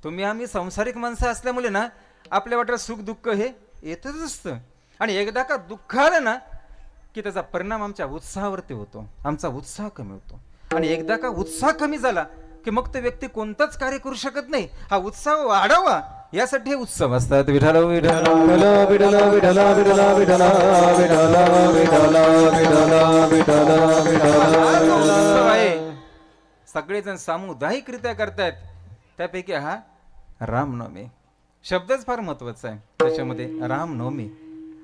तुम्ही आम्ही संसारिक माणसं असल्यामुळे ना आपल्या वाट्यात सुख दुःख हे येतच असतं. आणि एकदा का दुःख आलं ना की त्याचा परिणाम आमच्या उत्साहावरती होतो, आमचा उत्साह कमी होतो. आणि एकदा का उत्साह कमी झाला की मग तो व्यक्ती कोणतंच कार्य करू शकत नाही. हा उत्साह वाढावा यासाठी हे उत्सव असतात. विठ्ठल विठ्ठल विठ्ठल विठ्ठल विठ्ठल विठ्ठल विठ्ठल विठ्ठल विठ्ठल विठ्ठल आहे. सगळेजण सामुदायिकरित्या करतायत, त्यापैकी हा रामनवमी शब्दच फार महत्वाचा आहे त्याच्यामध्ये. रामनवमी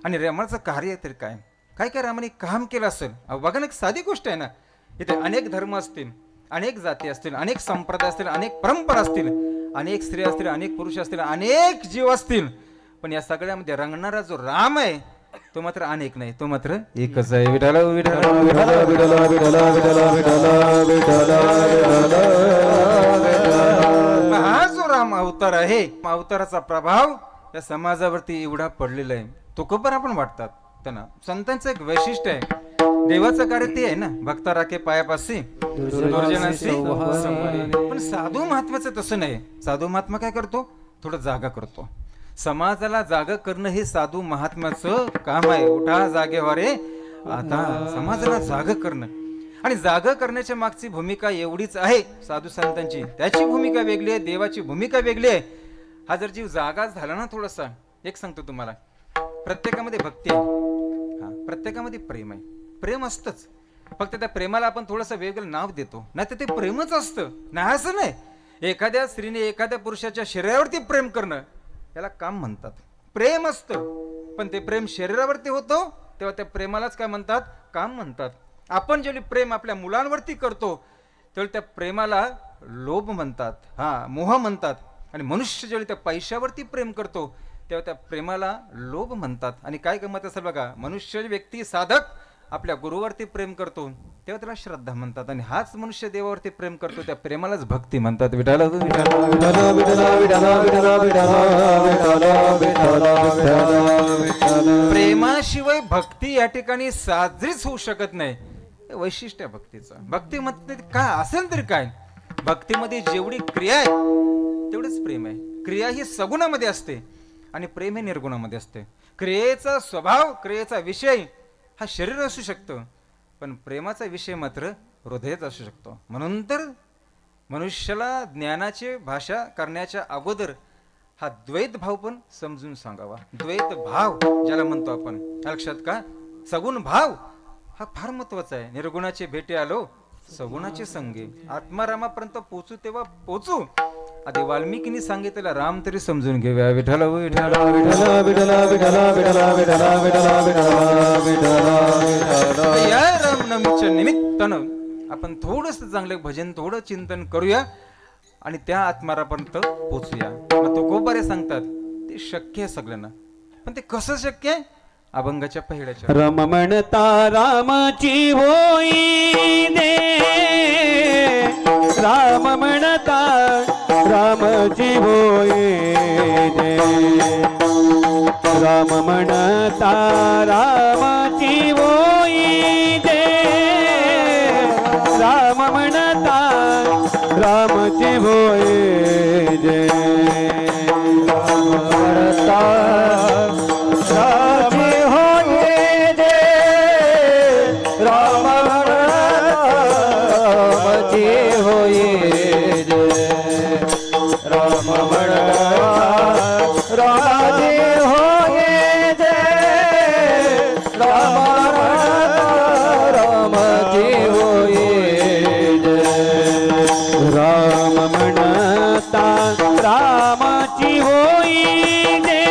आणि रामाचं कार्य तरी काय काय काय रामाने काम केलं असेल. बघा ना, एक साधी गोष्ट आहे ना. इथे अनेक धर्म असतील, अनेक जाती असतील, अनेक संप्रदाय असतील, अनेक परंपरा असतील, अनेक स्त्रिया असतील, अनेक पुरुष असतील, अनेक जीव असतील, पण या सगळ्यामध्ये रंगणारा जो राम आहे तो मात्र अनेक नाही, तो मात्र एकच आहे. विठ्ठल विठ्ठल विठ्ठल विठ्ठल विठ्ठल विठ्ठल विठ्ठल विठ्ठल. हा जो राम अवतार आहे, अवताराचा प्रभाव या समाजावरती एवढा पडलेला आहे. तुकोबर आपण वाटतात त्यांना. संतांचं एक वैशिष्ट्य आहे, देवाचं कार्य ते आहे ना, भक्ता राखे पायापासी दुर्जनांशी संवादी. पण साधू महात्म्याचं तसं नाही. साधू महात्मा काय करतो, थोडं जागा करतो. समाजाला जागा करणं हे साधू महात्म्याचं काम आहे. उठा जागेवारे आता, समाजाला जागा करणं. आणि जागा करण्याच्या मागची भूमिका एवढीच आहे साधू संतांची. त्याची भूमिका वेगळी आहे, देवाची भूमिका वेगळी आहे. हा जर जीव जागा झाला ना थोडासा, एक सांगतो तुम्हाला, प्रत्येकामध्ये भक्ती आहे, हा प्रत्येकामध्ये प्रेम आहे. प्रेम असतंच, फक्त त्या प्रेमाला आपण थोडंसं वेगळं नाव देतो, नाही तर ते प्रेमच असतं. नाही असं नाही. एखाद्या स्त्रीने एखाद्या पुरुषाच्या शरीरावरती प्रेम करणं याला काम म्हणतात, प्रेम असतं. पण ते प्रेम शरीरावरती होतं तेव्हा त्या प्रेमालाच काय म्हणतात, काम म्हणतात. आपण जेवढी प्रेम आपल्या मुलांवरती करतो तेवढी त्या प्रेमाला लोभ म्हणतात, हा मोह म्हणतात. आणि मनुष्य जेवढी त्या पैशावरती प्रेम करतो तेव्हा त्या प्रेमाला लोभ म्हणतात. आणि काय गमत असेल बघा, मनुष्य व्यक्ती साधक आपल्या गुरुवरती प्रेम करतो तेव्हा त्याला श्रद्धा म्हणतात. आणि हाच मनुष्य देवावरती प्रेम करतो त्या प्रेमालाच भक्ती म्हणतात. विठ्ठल विठ्ठल विठ्ठल विठ्ठल विठ्ठल विठ्ठल विठ्ठल. प्रेमाशिवाय भक्ती या ठिकाणी साजरीच होऊ शकत नाही. हे वैशिष्ट्य आहे भक्तीचं. भक्ती मध्ये काय असेल तरी काय, भक्तीमध्ये जेवढी क्रिया आहे तेवढंच प्रेम आहे. क्रिया ही सगुणामध्ये असते आणि प्रेम हे निर्गुणामध्ये असते. क्रियेचा स्वभाव, क्रियेचा विषय हा शरीर असू शकतं, पण प्रेमाचा विषय मात्र हृदयच असू शकतो. म्हणून तर मनुष्याला ज्ञानाची भाषा करण्याच्या अगोदर हा द्वैत भाव पण समजून सांगावा. द्वैत भाव ज्याला म्हणतो आपण, लक्षात का, सगुण भाव हा फार महत्वाचा आहे. निर्गुणाचे भेटे आलो सगुणाचे संगे, आत्मारामापर्यंत पोचू तेव्हा पोचू. आधी वाल्मिकीने सांगितलेला राम तरी समजून घेऊया. विठ्ठल विठ्ठल विठ्ठल विठ्ठल विठ्ठल विठ्ठल विठ्ठल विठ्ठल विठ्ठल. या रामनवमीच्या निमित्तानं आपण थोडंसं चांगलं भजन, थोडं चिंतन करूया. आणि त्या आत्मारापर्यंत पोचूया. मग तुकोबारे सांगतात ते शक्य आहे सगळ्यांना, पण ते कसं शक्य आहे? अभंगाच्या पहिल्याच्या रम म्हणता रामाची होई दे, राम म्हणता रामाची होई दे, राम म्हणता रामाची होई दे, राम म्हणता रामाची होई दे, राम म्हणता रामाची होई दे, राम रामाची होई दे, राम रामाची होई दे, राम रामाची होई दे, राम म्हणता रामाची होई दे,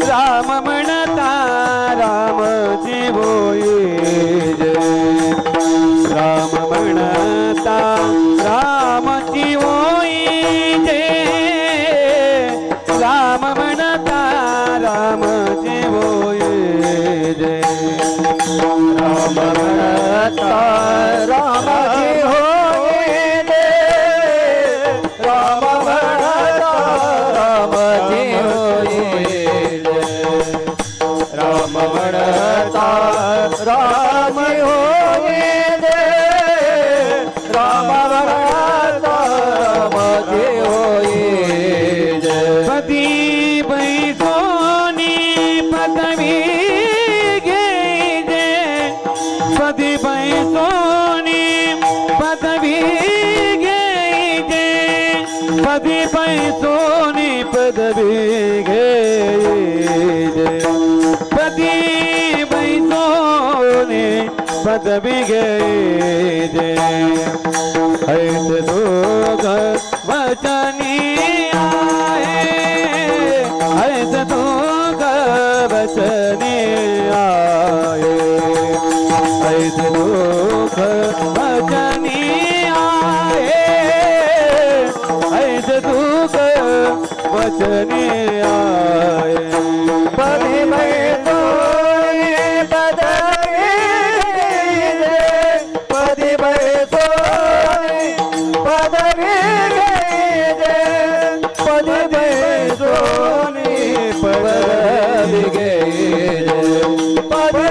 राम म्हणता रामाची होई दे, राम म्हणता रामाची होई दे, राम म्हणता रामाची होई दे, राम म्हणता रामाची होई दे, राम म्हणता रामाची होई दे, राम म्हणता राम होई दे, राम म्हणता रामाची होई दे, पदी बैसोनी पदवी घेई दे, पदी बैसोनी पदवी घेई दे, पदी बैसोनी पदवी घेई दे, पदी बैसोनी पदवी घेई दे, ऐत दोघ वचनी आहे, ऐत दोघ वचनी आहे, ऐत दोघ वचनी आहे, ऐत दोघ वचनी आहे, पदी बैसोनी पदवी घेई दे, पदी बैसोनी पदवी घेई दे, पदी बैसोनी पदवी घेई दे, पदी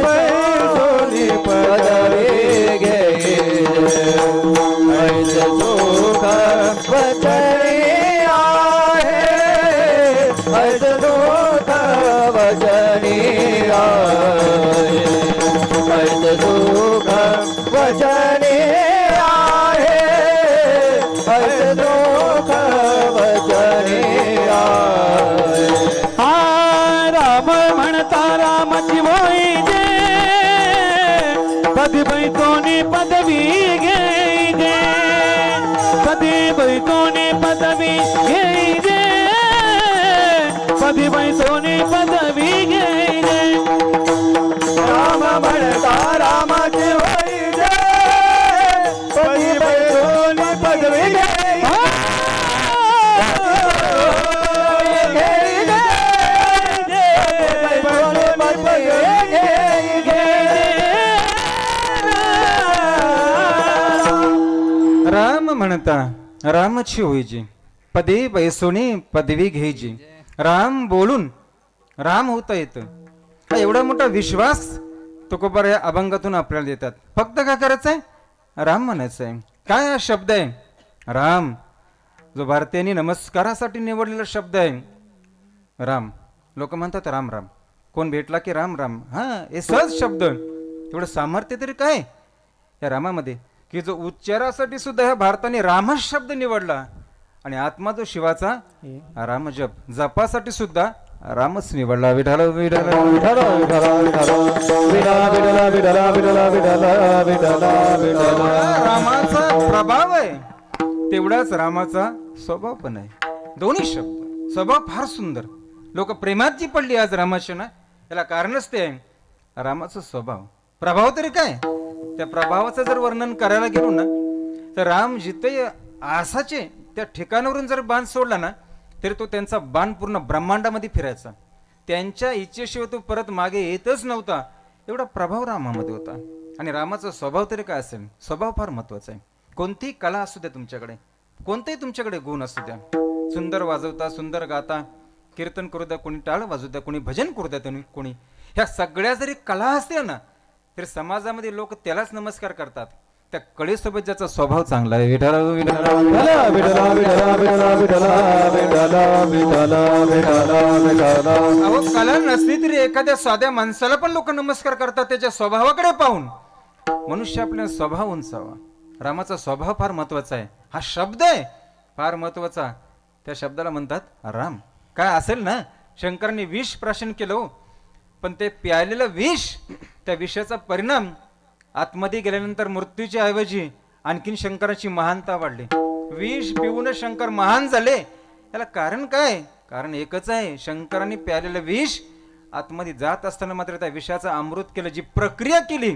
बैसोनी पदवी घेई दे, ऐसे सुख वचनी आहे, ऐसे सुख वचनी आहे, ऐसे सुख वचनी आहे, ऐसे सुख वचनी आहे, हा राम म्हणता रामाची होई दे, पदी बैसोनी पदवी घेई दे, पदी बैसोनी पदवी घेई दे, पदी बैसोनी पदवी घेई दे, राम म्हणता रामाची होई दे, पदी बैसोनी पदवी घेई दे, राम म्हणता रामाची होईजी, पदी बैसोनी पदवी घ्यायची. राम बोलून राम होता येतं, हा एवढा मोठा विश्वास तुकोबार या अभंगातून आपल्याला देतात. फक्त काय करायचंय? राम म्हणायचं आहे. काय हा शब्द आहे? राम, जो भारतीयांनी नमस्कारासाठी निवडलेला शब्द आहे. राम, लोक म्हणतात राम राम, कोण भेटला की राम राम. हा, हे सहज शब्द, एवढं सामर्थ्य तरी काय या रामामध्ये, की जो उच्चारासाठी सुद्धा ह्या भारताने रामच शब्द निवडला, आणि आत्मा जो शिवाचा राम जप, जपासाठी सुद्धा रामच निवडला. विठाला विठाला विठाला विठाला विठाला विठाला विठाला विठाला विठाला विठाला विठाला. रामाचा प्रभाव आहे, तेवढाच रामाचा स्वभाव पण आहे. दोन्ही शब्द, स्वभाव फार सुंदर. लोक प्रेमात जी पडली आज रामाच्या ना, याला कारणच ते आहे रामाचा स्वभाव. प्रभाव तरी काय, त्या प्रभावाचं जर वर्णन करायला गेलो ना, तर राम जिथे आसाचे त्या ठिकाणावरून जर बाण सोडला ना तरी तो त्यांचा बाण पूर्ण ब्रह्मांडामध्ये फिरायचा. त्यांच्या इच्छेशिवाय तो परत मागे येतच नव्हता. एवढा प्रभाव रामामध्ये होता. आणि रामाचा स्वभाव तरी काय असेल? स्वभाव फार महत्वाचा आहे. कोणतीही कला असू द्या तुमच्याकडे, कोणतेही तुमच्याकडे गुण असू द्या, सुंदर वाजवता, सुंदर गाता, कीर्तन करू द्या, कोणी टाळ वाजू द्या, कोणी भजन करू द्या, कोणी ह्या सगळ्या जरी कला असतील ना तरी समाजामध्ये लोक त्यालाच नमस्कार करतात त्या कलेसोबत ज्याचा स्वभाव चांगला आहे. विठ्ठला विठ्ठला विठ्ठला विठ्ठला विठ्ठला विठ्ठला विठ्ठला विठ्ठला विठ्ठला विठ्ठला. अहो कला नसली तरी एखाद्या साध्या माणसाला पण लोक नमस्कार करतात त्याच्या स्वभावाकडे पाहून. मनुष्य आपला स्वभाव उंचावा. रामाचा स्वभाव फार महत्वाचा आहे. हा शब्द आहे फार महत्वाचा. त्या शब्दाला म्हणतात राम. काय असेल ना, शंकरांनी विष प्राशन केलं हो, पण ते प्यायलेलं विष, त्या विषाचा परिणाम आतमध्ये गेल्यानंतर मृत्यूच्या ऐवजी आणखीन शंकराची महानता वाढली. विष पिऊन शंकर महान झाले. याला कारण काय? कारण एकच आहे, शंकरांनी प्यायलेलं विष आतमध्ये जात असताना मात्र त्या विषाचा अमृत केलं. जी प्रक्रिया केली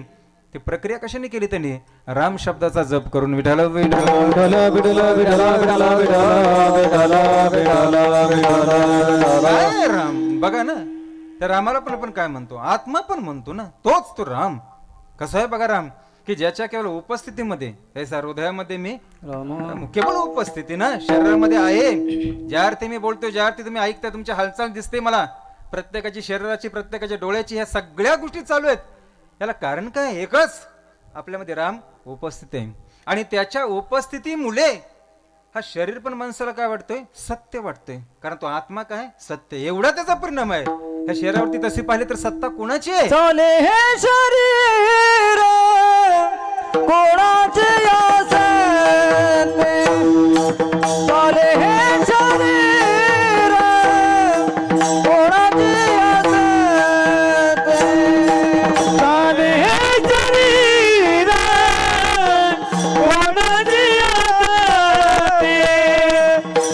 ती प्रक्रिया कशाने केली? त्यांनी राम शब्दाचा जप करून. विठ्ठला विठ्ठला विठ्ठला विठ्ठला विठ्ठला विठ्ठला विठ्ठला विठ्ठला विठ्ठला. काय राम बघा ना, त्या रामाला पण काय म्हणतो? आत्मा पण म्हणतो ना, तोच तो राम. कसं आहे बघा राम, की ज्याच्या केवळ उपस्थितीमध्ये, त्याच्या हृदयामध्ये मी केवळ उपस्थिती ना, शरीरामध्ये आहे. ज्या अर्थी मी बोलतोय, ज्या अर्थी तुम्ही ऐकता, तुमची हालचाल दिसते मला, प्रत्येकाची शरीराची, प्रत्येकाच्या डोळ्याची, ह्या सगळ्या गोष्टी चालू आहेत. याला कारण काय? एकच, आपल्यामध्ये राम उपस्थित आहे. आणि त्याच्या उपस्थितीमुळे हा शरीर पण माणसाला काय वाटतोय? सत्य वाटतोय. कारण तो आत्मा काय? सत्य. एवढा त्याचा परिणाम आहे. ह्या शरीरावरती तशी पाहिली तर सत्ता कोणाची आहे? चाले हे शरीर कोणाचे असते, चाले हे शरीर कोणाचे असते, चाले हे शरीर कोणाचे असते,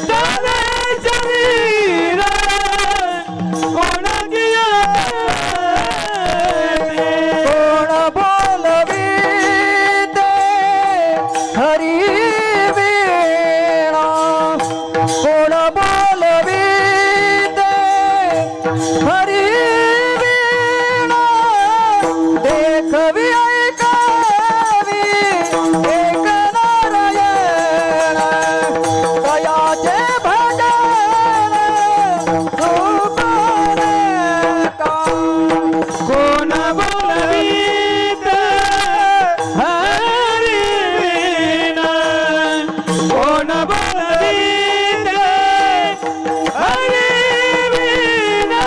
चाले शरीर कोणाचे कोण बोलवीते हरी वीणा, कोण बोलवीते हरी वीणा, देखवी ऐकावी एक नारायण, दयाचे भजन सुकरता. कोण बोलवीते हरी वीणा, कोण बोलवीते हरी वीणा,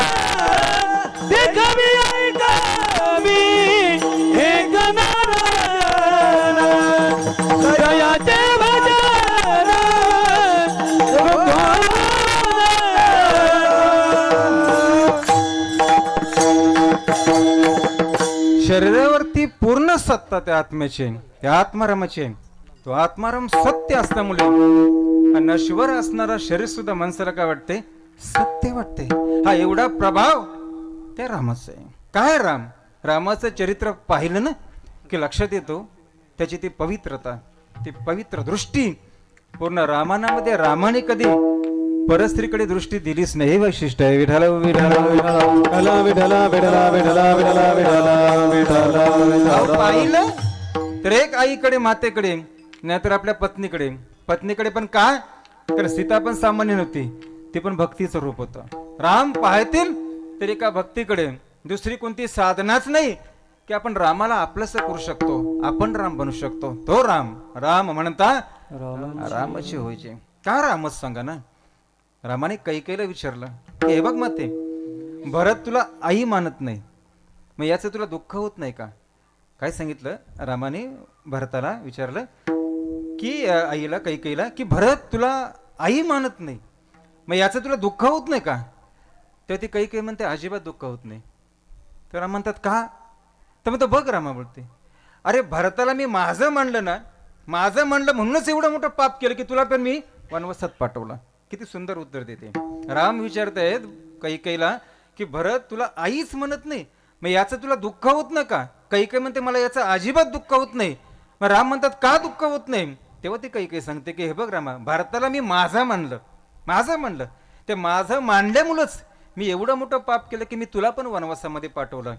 देखवी ऐकावी एक नारायण, दयाचे भजन सुकरता. शरीरावरती पूर्ण सत्ता त्या आत्म्याची आहे, त्या आत्मारामाची आहे. तो आत्माराम सत्य असल्यामुळे हा नश्वर असणारा शरीर सुद्धा माणसाला काय वाटते? सत्य वाटते. हा एवढा प्रभाव त्या रामाचा आहे. काय राम? रामाचं चरित्र पाहिलं ना की लक्षात येतो त्याची ती पवित्रता, ती पवित्र दृष्टी. पूर्ण रामायणामध्ये रामाने कधी परस्त्रीकडे दृष्टी दिलीच नाही. हे वैशिष्ट्य आहे. विठ्ठला विठ्ठला विठ्ठला विठ्ठला विठ्ठला विठ्ठला विठ्ठला विठ्ठला विठ्ठला. अहो, पाहिलं तर एक आईकडे, मातेकडे, नाहीतर आपल्या पत्नीकडे. पत्नीकडे पण काय? तर सीता पण सामान्य नव्हती, ती पण भक्तीचं रूप होतं. राम पाहतील तरी का भक्तीकडे, दुसरी कोणती साधनाच नाही की आपण रामाला आपलंसं करू शकतो, आपण राम बनू शकतो. तो राम. राम म्हणता रामाची होईचे. का रामच सांगा ना. रामाने कैकेयीला विचारलं की हे बघ माते, भरत तुला आई मानत नाही, मग याचं तुला दुःख होत नाही का? काय सांगितलं रामाने? भरताला विचारलं की आईला, कैकेयीला, की भरत तुला आई मानत नाही, मग याचं तुला दुःख होत नाही का? तेव्हा ती कैकेयी म्हणते अजिबात दुःख होत नाही. तर राम म्हणतात का? तर म्हणतो बघ रामा बोलते, अरे भरताला मी माझं म्हणलं ना, माझं म्हणलं म्हणूनच एवढं मोठं पाप केलं की तुला पण मी वनवासात पाठवला. किती सुंदर उत्तर देते. राम विचारतायत कैकेयीला की भरत तुला आईच म्हणत नाही, मग याचं तुला दुःख होत नाही का? कैकेयी म्हणते मला याचं अजिबात दुःख होत नाही. मग राम म्हणतात का दुःख होत नाही? तेव्हा ते काही सांगते की हे बघ रामा, भारताला मी माझं म्हणलं ते माझं मांडल्यामुळंच मी एवढं मोठं पाप केलं की मी तुला पण वनवासामध्ये पाठवलं.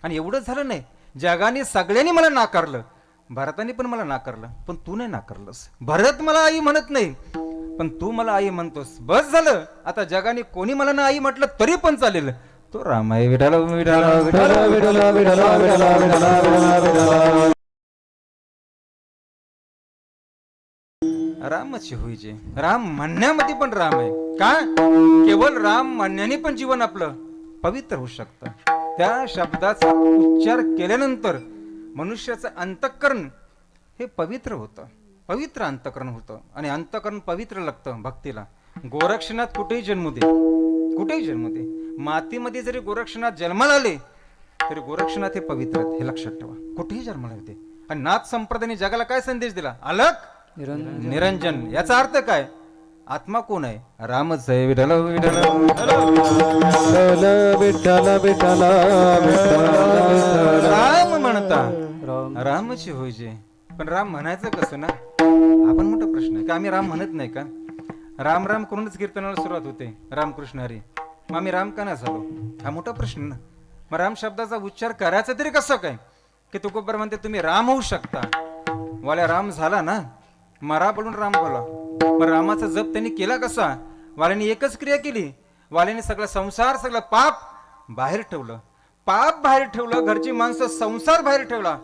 आणि एवढंच झालं नाही, जगाने सगळ्यांनी मला नाकारलं, भारताने पण मला नाकारलं, पण तू नाही नाकारलंस. भरत मला आई म्हणत नाही, पण तू मला आई म्हणतोस. बस झालं, आता जगाने कोणी मला ना आई म्हटलं तरी पण चालेल. तो राम आहे. विठाला विठाला विठाला विठाला विठाला विठाला विठाला विठाला. रामच होईचे. राम म्हणण्यामध्ये पण राम आहे का? केवळ राम म्हणण्याने पण जीवन आपलं पवित्र होऊ शकतं. त्या शब्दाचा उच्चार केल्यानंतर मनुष्याचं अंतःकरण हे पवित्र होतं, पवित्र अंतःकरण होतं. आणि अंतःकरण पवित्र लागतं भक्तीला. गोरक्षनाथ कुठेही जन्मू दे, मातीमध्ये जरी गोरक्षनाथ जन्माला आले तरी गोरक्षनाथ हे पवित्र आहेत, हे लक्षात ठेवा. कुठेही जन्माला होते. आणि नाथ संप्रदायाने जगाला काय संदेश दिला? अलख निरंजन. याचा अर्थ काय? आत्मा कोण आहे? रामच आहे. विठ्ठल विठ्ठल राम म्हणता रामची होईजे. पण राम म्हणायचं कसं ना? आपण मोठा प्रश्न आहे का आम्ही राम म्हणत नाही का? राम राम करूनच कीर्तनाला सुरुवात होते, रामकृष्ण हरी. मग आम्ही राम का नाही झालो? हा मोठा प्रश्न ना. मग राम शब्दाचा उच्चार करायचा तरी कसं काय? की तुकोबर म्हणते तुम्ही राम होऊ शकता. वाल्या राम झाला ना, मरा बोलून राम बोला. मग रामाचा जप त्यांनी केला कसा? वाल्याने एकच क्रिया केली. वाल्याने सगळा संसार, सगळं पाप बाहेर ठेवलं, घरची माणसं, संसार बाहेर ठेवला.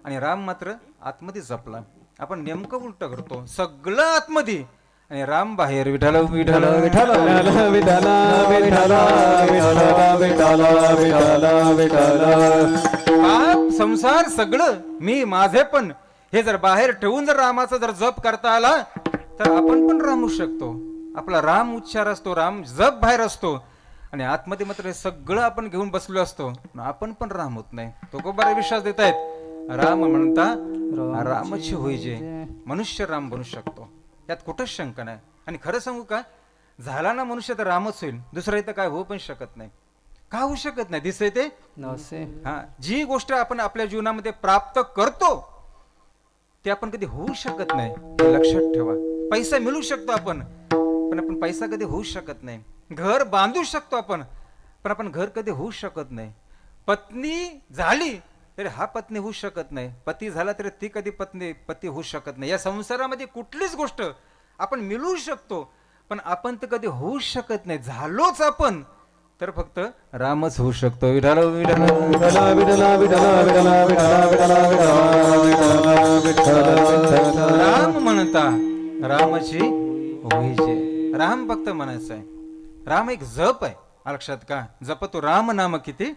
आणि राम मात्र आतमध्ये जपला. आपण नेमकं उलट करतो, सगळं आतमध्ये आणि राम बाहेर. विठाल विठाल विठाल विठाल विठाल विठाल. पाप संसार सगळं मी माझे पण हे जर बाहेर ठेवून जर रामाचा जर जप करता आला तर आपण पण राम होऊ शकतो. आपला राम उच्चार असतो, राम जप बाहेर असतो आणि आतमध्ये मात्र हे सगळं आपण घेऊन बसलो असतो, आपण पण राम होत नाही. तो खूप बरा विश्वास देत आहेत. राम म्हणता रामची होईजे. मनुष्य राम बनू शकतो, यात कुठंच शंका नाही. आणि खरं सांगू का, झाला ना मनुष्य तर रामच होईल, दुसरं इथं काय होऊ पण शकत नाही. का होऊ शकत नाही? दिसतंय ते हा, जी गोष्ट आपण आपल्या जीवनामध्ये प्राप्त करतो ते आपण कधी होऊ शकत नाही, हे लक्षात ठेवा. पैसा मिळू शकतो आपण, पण आपण पैसा कधी होऊ शकत नाही. घर बांधू शकतो आपण, पण आपण घर कधी होऊ शकत नाही. पत्नी झाली तरी हा पत्नी होऊ शकत नाही, पती झाला तरी ती कधी पती होऊ शकत नाही. या संसारामध्ये कुठलीच गोष्ट आपण मिळवू शकतो, पण आपण तर कधी होऊ शकत नाही. झालोच आपण तर फक्त रामच होऊ शकतो. विठाल विठाल विठाल विठाल विठाल विठाल. राम म्हणता रामची होईजे. राम फक्त म्हणायचं आहे. राम एक जप आहे, लक्षात का? जप तो राम नाम किती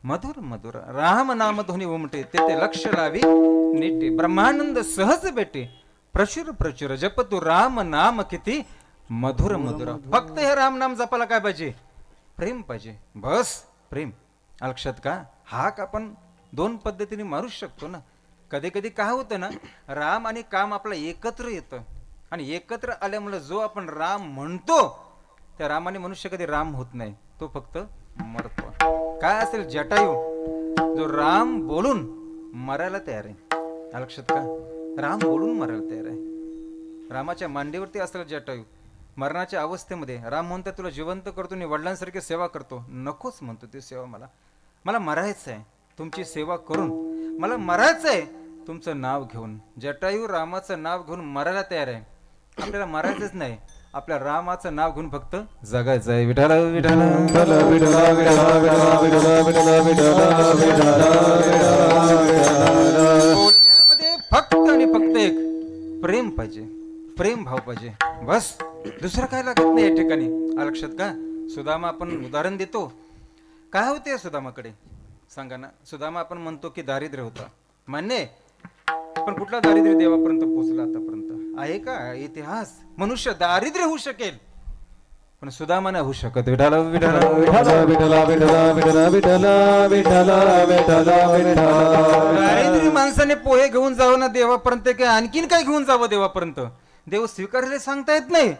मधुर मधुर. राम नाम ध्वनी उमटे, ते लक्ष लावी नीटे. ब्रह्मानंद सहज भेटे, प्रचुर प्रचुर. जप तो राम नाम किती मधुर मधुर. फक्त हे राम नाम जपायला काय पाहिजे? प्रेम पाहिजे, बस प्रेम. लक्षात का? हाक आपण दोन पद्धतीने मारू शकतो ना. कधी कधी काय होतं ना, राम आणि काम आपलं एकत्र येतं आणि एकत्र आल्यामुळे जो आपण राम म्हणतो त्या रामाने मनुष्य कधी राम होत नाही, तो फक्त मरतो. काय असेल? जटायू जो राम बोलून मरायला तयार आहे. लक्षात का? राम बोलून मरायला तयार आहे. रामाच्या मांडीवरती असलेला जटायू मरणाच्या अवस्थेमध्ये राम म्हणतो तुला जिवंत करतो आणि वडिलांसारखी सेवा करतो. नकोच म्हणतो ती सेवा, मला मरायचं आहे तुमची सेवा करून, मला मरायचं आहे तुमचं नाव घेऊन. जटायू रामाचं नाव घेऊन मरायला तयार आहे. आपल्याला मरायचंच नाही, आपल्या रामाचं नाव घेऊन फक्त जगायचं आहे. विठाल विठाल बोलण्यामध्ये फक्त आणि फक्त एक प्रेम पाहिजे, प्रेम भाव पाहिजे, बस. दुसरं काय लागत नाही या ठिकाणी. लक्षात का? सुदामा आपण उदाहरण देतो. काय होते सुदामाकडे सांगा ना? सुदामा आपण म्हणतो की दारिद्र्य होता, मान्य, पण कुठला दारिद्र्य देवापर्यंत पोहोचला आतापर्यंत आहे का? इतिहास मनुष्य दारिद्र्य होऊ शकेल पण सुदामा नाही होऊ शकत. विठाल विठाल विठाल विठाल विठाल विठाल विठाल विठाल. दारिद्र्य माणसाने पोहे घेऊन जावं ना देवापर्यंत, काय आणखीन काय घेऊन जावं देवापर्यंत? देव स्वीकारले सांगता येत नाही,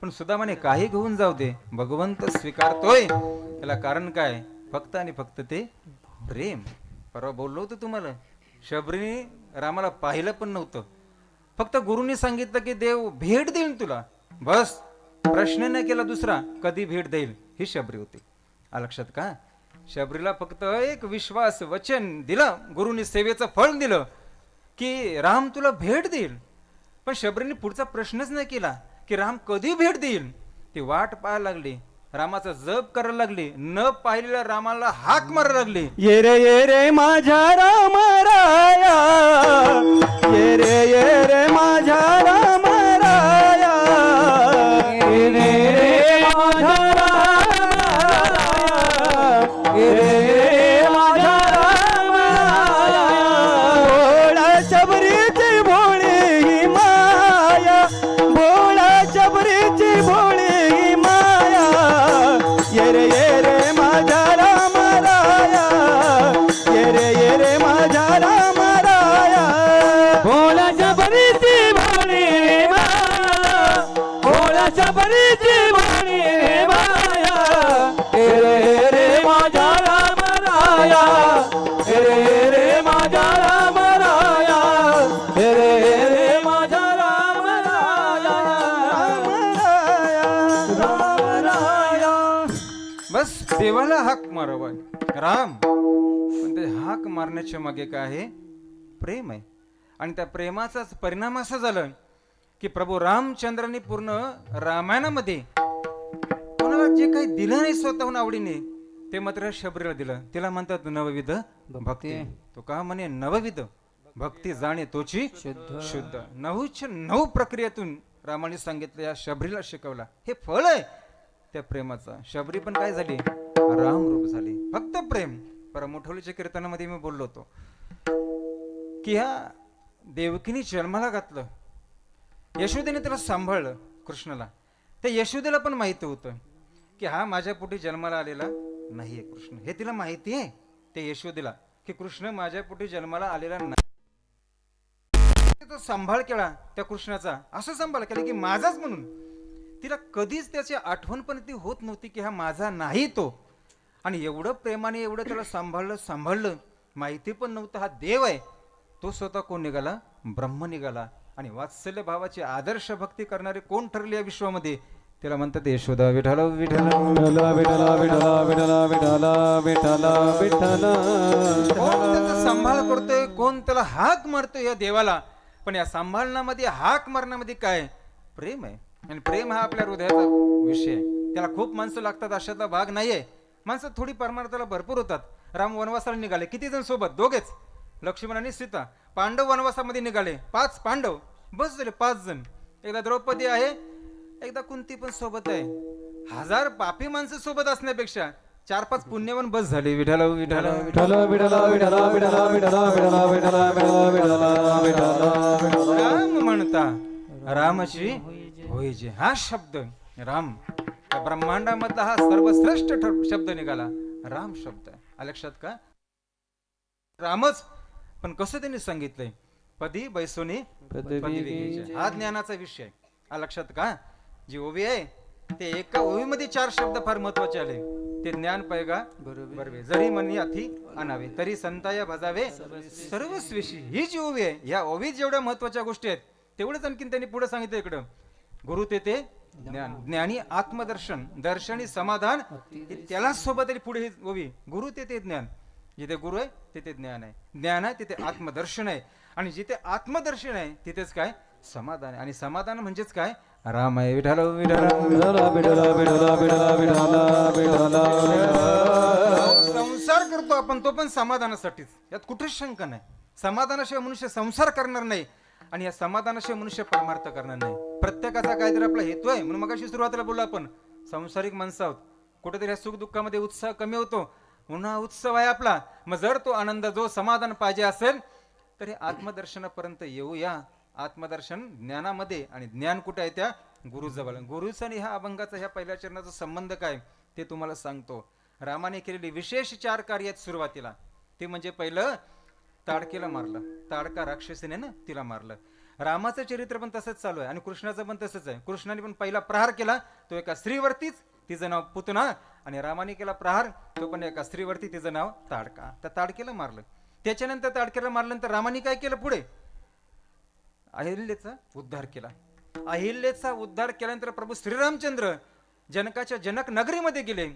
पण सुदामाने काही घेऊन जाऊ दे, भगवंत स्वीकारतोय. त्याला कारण काय? फक्त आणि फक्त ते प्रेम. परवा बोललो होतो तुम्हाला, शबरीने रामाला पाहिलं पण नव्हतं, फक्त गुरुनी सांगितलं की देव भेट देईल तुला, बस. प्रश्न नाही केला दुसरा, कधी भेट देईल, ही शबरी होती. लक्षात का? शबरीला फक्त एक विश्वास वचन दिलं, गुरुनी सेवेचं फळ दिलं की राम तुला भेट देईल. पण शबरीने पुढचा प्रश्नच नाही केला की राम कधी भेट देईल. ती वाट पाहायला लागली, रामाचा जप करायला लागली, न पाहिलेल्या रामाला हाक मारायला लागली. ये रे माझ्या राम राया, ये रे माझ्या राम राया, ये रे माझ्या राम राया, ये माझ्या राम राया. भोळा शबरीची भोळी ही माया, भोळा शबरीची भोळी ही माया. ये रे माझ्या राम राया, ये रे माझ्या राम राया. भोळा शबरीची भोळी रे माया, भोळा शबरीची भोळी रे माया. ये रे माझ्या राम राया, ये रे माझ्या राम राया, ये रे माझ्या राम राया, राम राया. बस देवाला हाक मारावा राम. पण ते हाक मारण्याच्या मागे काय आहे? प्रेम आहे. आणि त्या प्रेमाचाच परिणाम असा झाला की प्रभू रामचंद्रांनी पूर्ण रामायणामध्ये कोणाला जे काही दिलं नाही स्वतःहून आवडीने, ते मात्र शबरीला दिलं. तिला म्हणतात नवविध भक्ती. तो का म्हणे नवविध भक्ती जाणे तोची शुद्ध. 9 प्रक्रियेतून रामाने सांगितलं, या शबरीला शिकवला. हे फळ आहे त्या प्रेमाचा. शबरी पण काय झाली? राम रूप झाली. फक्त प्रेम. परमोठवलीच्या कीर्तनामध्ये मी बोललो होतो की ह्या देवकीने जन्माला घातलं, यशोदेने त्याला सांभाळलं कृष्णाला. त्या यशोदेला पण माहिती होतं की हा माझ्या पोटी जन्माला आलेला नाहीये कृष्ण. हे तिला माहिती आहे त्या यशोदेला की कृष्ण माझ्या पोटी जन्माला आलेला नाही. तो सांभाळ केला त्या कृष्णाचा, असं सांभाळ केला की माझाच म्हणून. तिला कधीच त्याची आठवण पण ती होत नव्हती की हा माझा नाही तो. आणि एवढं प्रेमाने एवढं त्याला सांभाळलं, माहिती पण नव्हतं हा देव आहे. तो स्वतः कोण निघाला? ब्रह्म निघाला. आणि वात्सल्य भावाची आदर्श भक्ती करणारे कोण ठरले या विश्वामध्ये? त्याला म्हणतात यशोदा विठाला विठाला विठला विठला विठला विठला विठला विठला विठला. कोण त्याचा सांभाळ करतोय, कोण त्याला हाक मारतोय या देवाला. पण या सांभाळण्यामध्ये, हाक मारण्यामध्ये काय? प्रेम आहे. आणि प्रेम हा आपल्या हृदयाचा विषय आहे. त्याला खूप माणसं लागतात अशातला भाग नाहीये. माणसं थोडी परमार्थाला भरपूर होतात. राम वनवासाला निघाले, किती जण सोबत? दोघेच, लक्ष्मण आणि सीता. पांडव वनवासामध्ये निघाले, 5 पांडव, बस झाले 5 जण. एकदा द्रौपदी आहे, एकदा कुंती पण सोबत आहे. 1000 पापी माणसं सोबत असण्यापेक्षा 4-5 पुण्यवान बस झाले. विठाला विठाला विठला विठला विठला विठला विठला विठला विठला विठला विठला विठला. राम म्हणता रामाची होय जे. हा शब्द राम या ब्रह्मांडामधला हा सर्वश्रेष्ठ शब्द निघाला, राम शब्द. लक्षात का? रामच. पण कसं त्यांनी सांगितलंय? पदी बैसोनी पदवी घ्यायची. हा ज्ञानाचा विषय. लक्षात का? जी ओवी आहे ते एका ओवीमध्ये 4 शब्द फार महत्वाचे आले. ते ज्ञान पैगा बरवे, जरी मनी अथी आणावे, तरी संताया भजावे सर्वस्विशी. ही जी ओवी आहे, या ओवीत जेवढ्या महत्वाच्या गोष्टी आहेत तेवढंच आणखीन त्यांनी पुढे सांगितलं इकडं. गुरु ते ज्ञान, ज्ञानी आत्मदर्शन, दर्शनी समाधान. त्याला सोबत पुढे ही ओवी. गुरु ते ज्ञान. जिथे गुरु आहे तिथे ज्ञान आहे, ज्ञान आहे तिथे आत्मदर्शन आहे. आणि जिथे आत्मदर्शन आहे तिथेच काय? समाधान आहे. आणि समाधान म्हणजेच काय? राम आहे. विठाला विठाला विठला विठला विठला विठला विठला विठला. संसार करतो आपण, तो पण समाधानासाठीच. यात कुठेच शंका नाही. समाधानाशिवाय मनुष्य संसार करणार नाही आणि या समाधानाशिवाय मनुष्य परमार्थ करणार नाही. प्रत्येकाचा काहीतरी आपला हेतू आहे. म्हणून मगाशी सुरुवातीला बोललो आपण, संसारिक माणसं आहोत. कुठेतरी या सुख दुःखामध्ये उत्साह कमी होतो. पुन्हा उत्सव आहे आपला. मग जर तो आनंद, जो समाधान पाहिजे असेल तर हे आत्मदर्शनापर्यंत येऊया. आत्मदर्शन ज्ञानामध्ये, आणि ज्ञान कुठे आहे? त्या गुरुजवळ. गुरुचा आणि ह्या अभंगाचा, ह्या पहिल्या चरणाचा संबंध काय ते तुम्हाला सांगतो. रामाने केलेली विशेष 4 कार्य आहेत सुरुवातीला. ते म्हणजे पहिलं, ताडकेला मारलं. ताडका राक्षसीने ना तिला मारलं. रामाचं चरित्र पण तसंच चालू आहे आणि कृष्णाचं पण तसंच आहे. कृष्णाने पण पहिला प्रहार केला तो एका स्त्रीवरतीच, तिचं नाव पुतना. आणि रामाने केला प्रहार तो पण एका स्त्रीवरती, तिचं नाव ताडका. त्या ताडकेला मारलं. त्याच्यानंतर ताडकेला मारल्यानंतर रामाने काय केलं पुढे? अहिल्याचा उद्धार केला. अहिल्याचा उद्धार केल्यानंतर प्रभू श्रीरामचंद्र जनकाच्या जनक नगरीमध्ये गेले.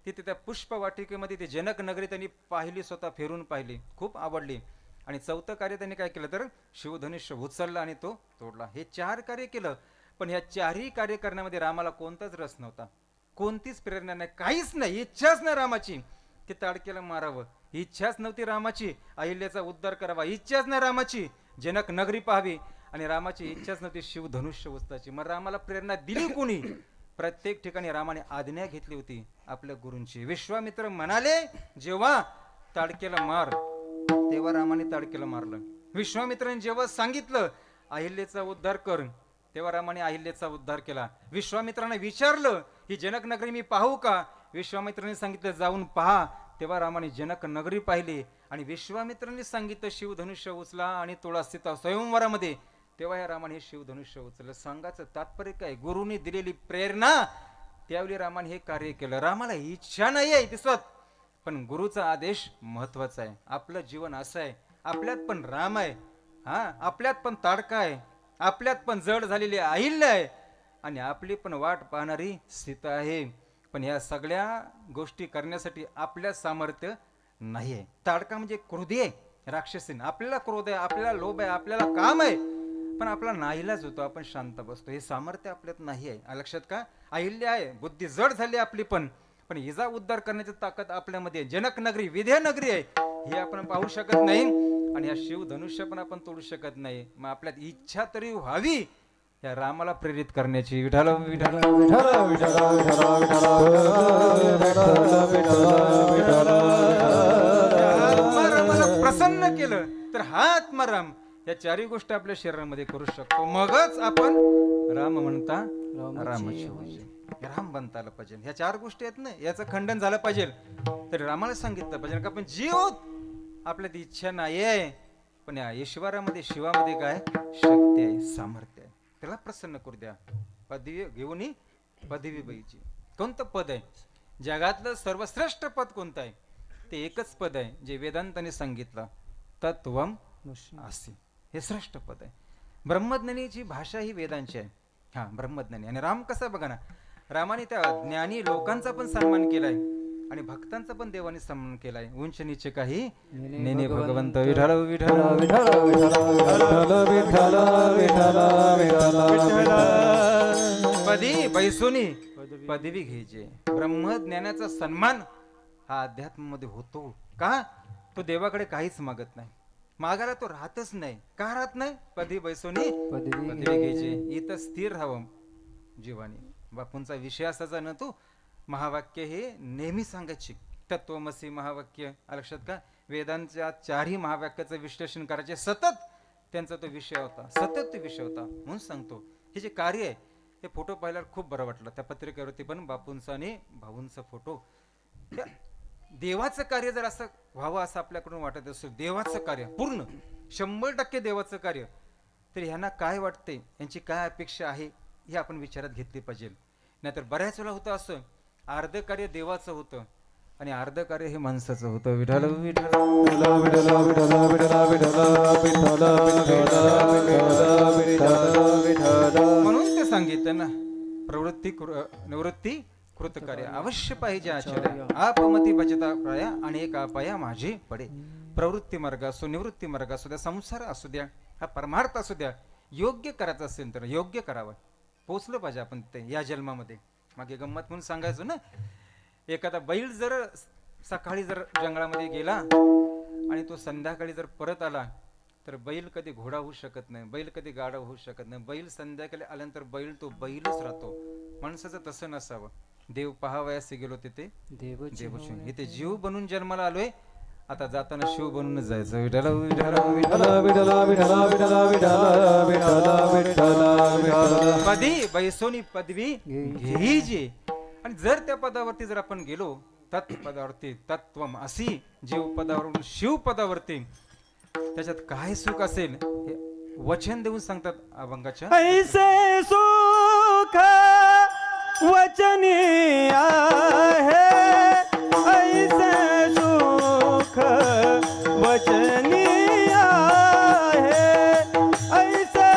तिथे त्या पुष्प वाटिकेमध्ये ती जनक नगरी त्यांनी पाहिली, स्वतः फिरून पाहिली, खूप आवडली. आणि चौथं कार्य त्यांनी काय केलं तर शिवधनुष्य उचलला आणि तो तोडला. हे 4 कार्य केलं. पण ह्या 4ही कार्य करण्यामध्ये रामाला कोणताच रस नव्हता, कोणतीच प्रेरणा नाही, काहीच नाही, इच्छाच नाही रामाची की ताडकेला मारावं, इच्छाच नव्हती रामाची अहिल्याचा उद्धार करावा, इच्छाच नाही रामाची जनक नगरी पाहावी, आणि रामाची इच्छाच नव्हती शिवधनुष्य उचलायची. मग रामाला प्रेरणा दिली कोणी? प्रत्येक ठिकाणी रामाने आज्ञा घेतली होती आपल्या गुरूंची. विश्वामित्र म्हणाले जेव्हा ताडकेला मार, तेव्हा रामाने ताडकेला मारलं. विश्वामित्राने जेव्हा सांगितलं अहिल्याचा उद्धार कर, तेव्हा रामाने अहिल्याचा उद्धार केला. विश्वामित्राने विचारलं ही जनक नगरी मी पाहू का? विश्वामित्राने सांगितलं जाऊन पहा. तेव्हा रामाने जनक नगरी पाहिली. आणि विश्वामित्राने सांगितलं शिवधनुष्य उचला आणि तोडा सीता स्वयंवरामध्ये, तेव्हा या रामाने हे शिवधनुष्य उचललं. सांगायचं तात्पर्य काय? गुरुनी दिलेली प्रेरणा, त्यावेळी रामाने हे कार्य केलं. रामाला इच्छा नाही आहे दिसत, पण गुरुचा आदेश महत्वाचा आहे. आपलं जीवन असं आहे, आपल्यात पण राम आहे, आपल्यात पण ताडका आहे, आपल्यात पण जड झालेली अहिल्या आहे, आणि आपली पण वाट पाहणारी सीता आहे. पण या सगळ्या गोष्टी करण्यासाठी आपल्या सामर्थ्य नाही आहे. ताडका म्हणजे क्रोधी आहे, राक्षसीन. आपल्याला क्रोध आहे, आपल्याला लोभ आहे, आपल्याला काम आहे, पण आपला नाईलाज होतो, आपण शांत बसतो. हे सामर्थ्य आपल्यात नाही आहे. लक्षात का? अहिल्या आहे, बुद्धी जड झाली आपली, पण हिचा उद्धार करण्याची ताकद आपल्यामध्ये आहे. जनक नगरी विधेय नगरी आहे, हे आपण पाहू शकत नाही, आणि या शिवधनुष्य पण आपण तोडू शकत नाही. मग आपल्यात इच्छा तरी व्हावी या रामाला प्रेरित करण्याची. विठ्ठल विठ्ठल विठ्ठल रामाला प्रसन्न केलं तर हा आत्माराम या 4ही गोष्टी आपल्या शरीरामध्ये करू शकतो. मगच आपण राम म्हणता राम बनता आलं पाहिजे. ह्या 4 गोष्टी आहेत ना, याचं खंडन झालं पाहिजे. तर रामाला सांगितलं पाहिजे का आपण जीव आपल्यात इच्छा नाही आहे, पण या ईश्वरामध्ये शिवामध्ये काय शक्ती आहे, सामर्थ्य आहे. त्याला प्रसन्न करू द्या. पदवी घेऊन पदवी बाईची. कोणतं पद आहे जगातलं सर्वश्रेष्ठ पद कोणतं आहे? ते एकच पद आहे जे वेदांताने सांगितलं, तत्वम असि. हे श्रेष्ठ पद आहे. ब्रह्मज्ञानीची भाषा ही वेदांची आहे. ब्रह्मज्ञानी. आणि राम कसा बघा ना, रामाने त्या ज्ञानी लोकांचा पण सन्मान केलाय आणि भक्तांचा पण देवाने सन्मान केलाय. उंच नीचे काही नेने भगवंत. विठ्ठल विठ्ठल विठ्ठल विठ्ठल पदी बैसोनी पदवी घ्यायचे. ब्रह्मज्ञानाचा सन्मान हा अध्यात्मामध्ये होतो का? तो देवाकडे काहीच मागत नाही, मागायला तो राहतच नाही. का राहत नाही? पदी बैसोनी पदवी घ्यायचे. इथं स्थिर राहावं जीवानी. बापूंचा विषय असायचा ना, तो महावाक्य हे नेहमी सांगायचे. तत्वमसी महावाक्य. लक्षात का? वेदांच्या 4ही महावाक्याचं विश्लेषण करायचे सतत. त्यांचा तो विषय होता, सतत तो विषय होता. म्हणून सांगतो हे जे कार्य आहे, हे फोटो पाहिल्यावर खूप बरं वाटलं. त्या पत्रिकेवरती पण बापूंचा आणि भाऊंचा फोटो. देवाचं कार्य जर असं व्हावं असं आपल्याकडून वाटत असेल, देवाचं कार्य पूर्ण 100% देवाचं कार्य, तर ह्यांना काय वाटतंय, यांची काय अपेक्षा आहे, हे आपण विचारात घेतली पाहिजे. नाहीतर बऱ्याच वेळा होतं असं, अर्ध कार्य देवाचं होतं आणि अर्ध कार्य हे माणसाचं होतं. विठ्ठल विठ्ठल म्हणून ते सांगितलं ना, निवृत्ती कृतकार्य अवश्य पाहिजे आचार्य. आपमती भजता प्राया अनेक अपाया माझे पडे. प्रवृत्ती मार्ग असो, निवृत्ती मार्ग असू द्या, संसार असू द्या, हा परमार्थ असू द्या, योग्य करायचं असेल तर योग्य करावं. पोचलं पाहिजे आपण ते या जन्मामध्ये. मागे गंमत म्हणून सांगायचो ना, एखादा बैल जर सकाळी जर जंगलामध्ये गेला आणि तो संध्याकाळी जर परत आला, तर बैल कधी घोडा होऊ शकत नाही, बैल कधी गाडा होऊ शकत नाही. बैल संध्याकाळी आल्यानंतर बैल तो बैलच राहतो. माणसाचं तसं नसावं. देव पहावयास गेलो तिथे देवचिन. इथे जीव बनून जन्माला आलोय, आता जाताना शिव बनूनच जायचं. विठ्ठल विठ्ठल विठ्ठल पदी बैसोनी पदवी घ्यायची. आणि जर त्या पदावरती जर आपण गेलो, तत्पदावरती तत्वम असी, जीव पदावरून शिव पदावरती, त्याच्यात काय सुख असेल हे वचन देऊन सांगतात अभंगाच्या. ऐसे सुख वचनी आहे, ऐसे सुख वचनी आहे, ऐसे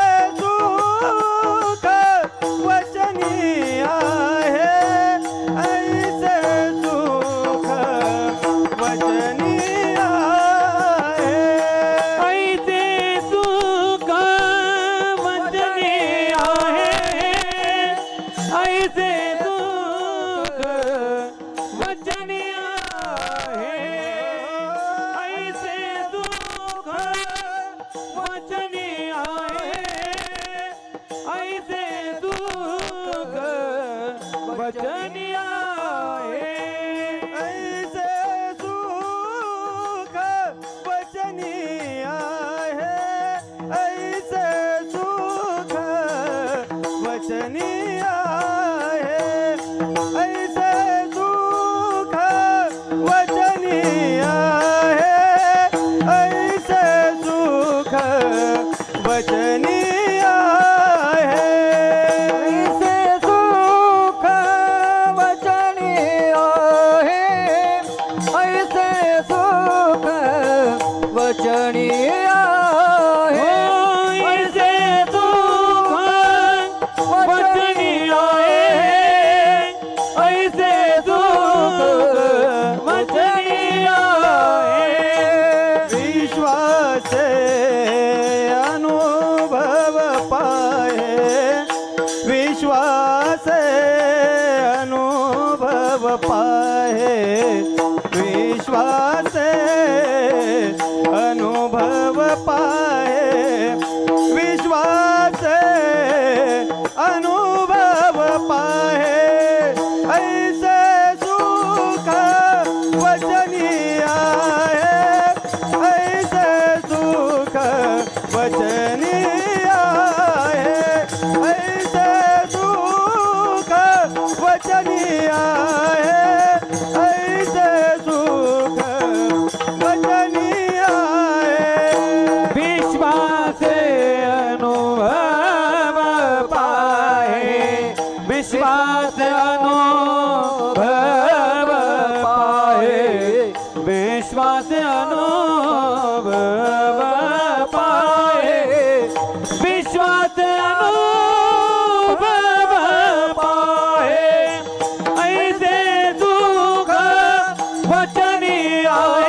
वचनी आहे ऐसे सुख वचनी आहे ऐसे सुख वचनी आहे ऐसे सुख वचनी आहे ऐसे सुख वचनी आहे ऐसे सुख वचनी आहे ऐसे सुख वचनी आहे ऐसे सुख वचनी आहे ऐसे सुख वचनी आहे विश्वास अनुभव पाहे विश्वास अनुभव पाहे विश्वास अनुभव पाहे विश्वास अनुभव पाहे ऐसे सुख वचनी आहे ऐसे सुख वचनी आहे ऐसे सुख वचनी आहे ऐसे सुख वचनी आहे विश्वास अनुभव पाहे विश्वास अनुभव पाहे विश्वास अनुभव पाहे विश्वास अनुभव पाहे ऐसे सुख वचनी आहे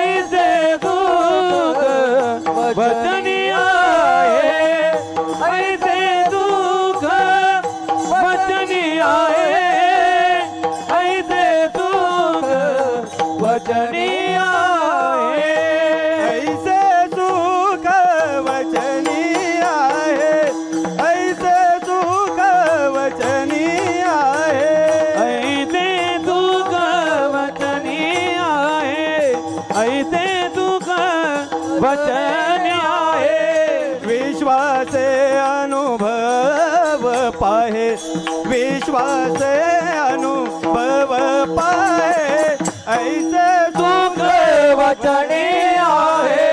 ऐसे सुख वचनी आहे ऐसे सुख वचनी आहे ऐसे सुख वचनी आहे ऐसे सुख वचनी आहे ऐसे सुख वचनी आहे ऐसे दुःख वचनी आहे ऐसे दुःख वचनी आहे विश्वास अनुभव पाहे विश्वास अनुभव पाहे ऐसे दुःख वचनी आहे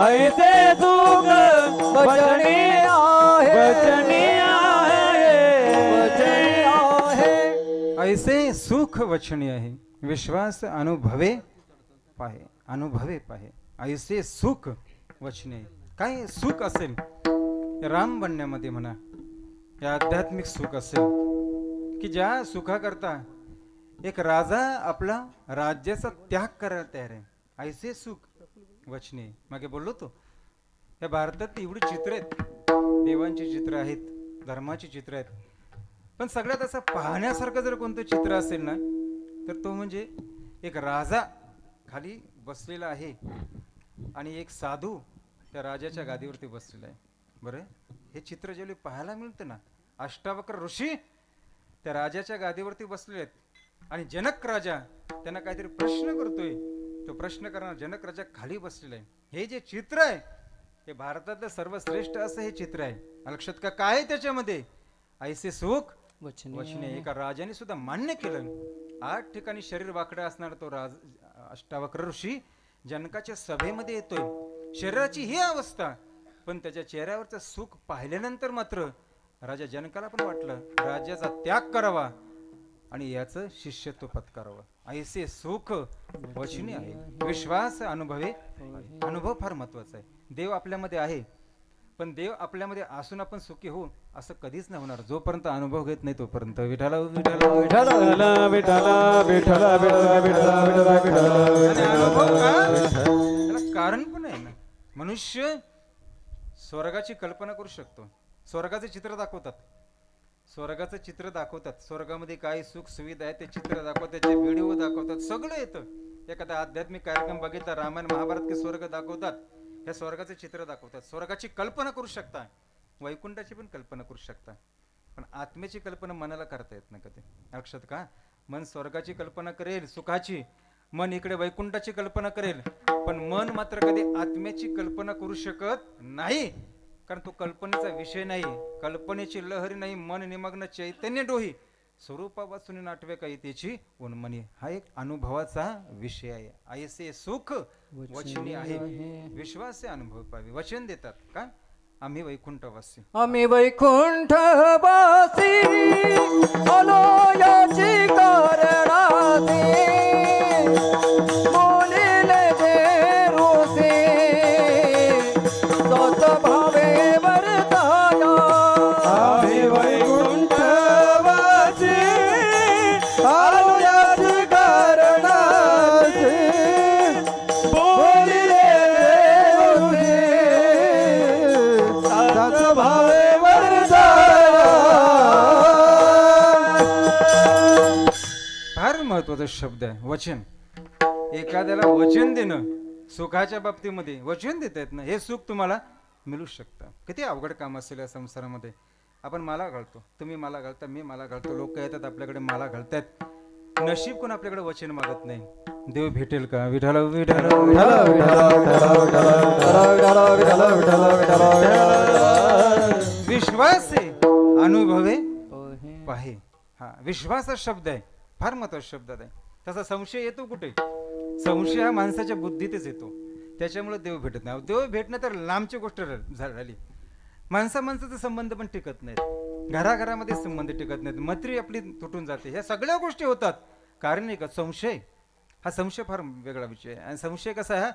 ऐसे दुःख वचनी आहे वचनी आहे वचनी आहे ऐसे सुख वचनी आहे विश्वास अनुभवे पाहे ऐसे सुख वचने काय सुख असेल राम बनण्यामध्ये म्हणा या आध्यात्मिक सुख असेल की ज्या सुखाकरता एक राजा आपला राज्याचा त्याग करायला तयार आहे ऐसे सुख वचने मागे बोललो तो या भारतात एवढी चित्र आहेत देवांची चित्र आहेत धर्माची चित्र आहेत पण सगळ्यात असं पाहण्यासारखं जर कोणतं चित्र असेल ना तर तो म्हणजे एक राजा खाली बसलेला आहे आणि एक साधू त्या राजाच्या गादीवरती बसलेला आहे बरं हे चित्र ज्यावेळी पाहायला मिळतं ना अष्टावक्र ऋषी त्या राजाच्या गादीवरती बसलेले आहेत आणि जनक राजा त्यांना काहीतरी प्रश्न करतोय तो प्रश्न करणार जनक राजा खाली बसलेला आहे हे जे चित्र आहे हे भारतातलं सर्वश्रेष्ठ असं हे चित्र आहे लक्षात का काय आहे त्याच्यामध्ये ऐसे सुख वचने एका राजाने सुद्धा मान्य केलं 8 ठिकाणी शरीर वाकडं असणार तो अष्टावक्र ऋषी जनकाच्या सभेमध्ये येतोय शरीराची ही अवस्था पण त्याच्या चेहऱ्यावरचं सुख पाहिल्यानंतर मात्र राजा जनकाला पण वाटलं राज्याचा त्याग करावा आणि याचं शिष्यत्व पत्करावं ऐसे सुख वचनी आहे विश्वास अनुभव फार महत्वाचा आहे देव आपल्यामध्ये आहे पण देव आपल्यामध्ये असून आपण सुखी हो असं कधीच नाही होणार जोपर्यंत अनुभव घेत नाही तोपर्यंत विठाला विठाला विठला विठला विठला विठला विठला विठला त्याला कारण पण आहे ना मनुष्य स्वर्गाची कल्पना करू शकतो स्वर्गाचे चित्र दाखवतात स्वर्गामध्ये काय सुख सुविधा आहे ते चित्र दाखवतात त्याचे व्हिडिओ दाखवतात सगळं येतं एखादा आध्यात्मिक कार्यक्रम बघितला रामायण महाभारत के स्वर्ग दाखवतात ह्या स्वर्गाचे चित्र दाखवतात स्वर्गाची कल्पना करू शकता वैकुंठाची पण कल्पना करू शकता पण आत्म्याची कल्पना मनाला करता येत नाही कधी. लक्षात का? मन स्वर्गाची कल्पना करेल, सुखाची, मन इकडे वैकुंठाची कल्पना करेल, पण मन मात्र कधी आत्म्याची कल्पना करू शकत नाही, कारण तो कल्पनेचा विषय नाही, कल्पनेची लहरी नाही, मन निमग्न चैतन्य डोही, स्वरूपापासून नाटवे काही त्याची उन्मनी. हा एक अनुभवाचा विषय आहे. ऐसे सुख वचनी आहे, विश्वास अनुभव पावे. वचन देतात का? आम्ही वैकुंठवासी. आम्ही वैकुंठवासी आलो याची कारणासी, बोलिले जे रोसे तोच भावे वर्ताया. आम्ही वैकुंठवासी आलो याची कारणासी, बोलिले देवसे साच भावे वर्ताया. फार महत्वाचा शब्द आहे वचन. एखाद्याला वचन देणं सुखाच्या बाबतीमध्ये वचन देता येत ना, हे सुख तुम्हाला मिळू शकतं. किती अवघड काम असेल या संसारामध्ये. आपण माला घालतो, तुम्ही माला घालता, मी माला घालतो, लोक येतात आपल्याकडे माला घालतायत, नशीब कोण आपल्याकडे वचन मागत नाही. देव भेटेल का? विठाला विठाला विश्वास आहे, अनुभवे पाहे. हा विश्वास शब्द आहे, फार महत्वाचा शब्द आहे. तसा संशय येतो कुठे? संशय हा माणसाच्या बुद्धीतच येतो, त्याच्यामुळे देव भेटत नाही. देव भेटणं तर लांबची गोष्ट झाली. माणसाचा संबंध पण टिकत नाहीत, घराघरामध्ये संबंध टिकत नाहीत, मैत्री आपली तुटून जाते. ह्या सगळ्या गोष्टी होतात कारण नाही का? संशय. हा संशय फार वेगळा विषय आहे. आणि संशय कसा आहे? हा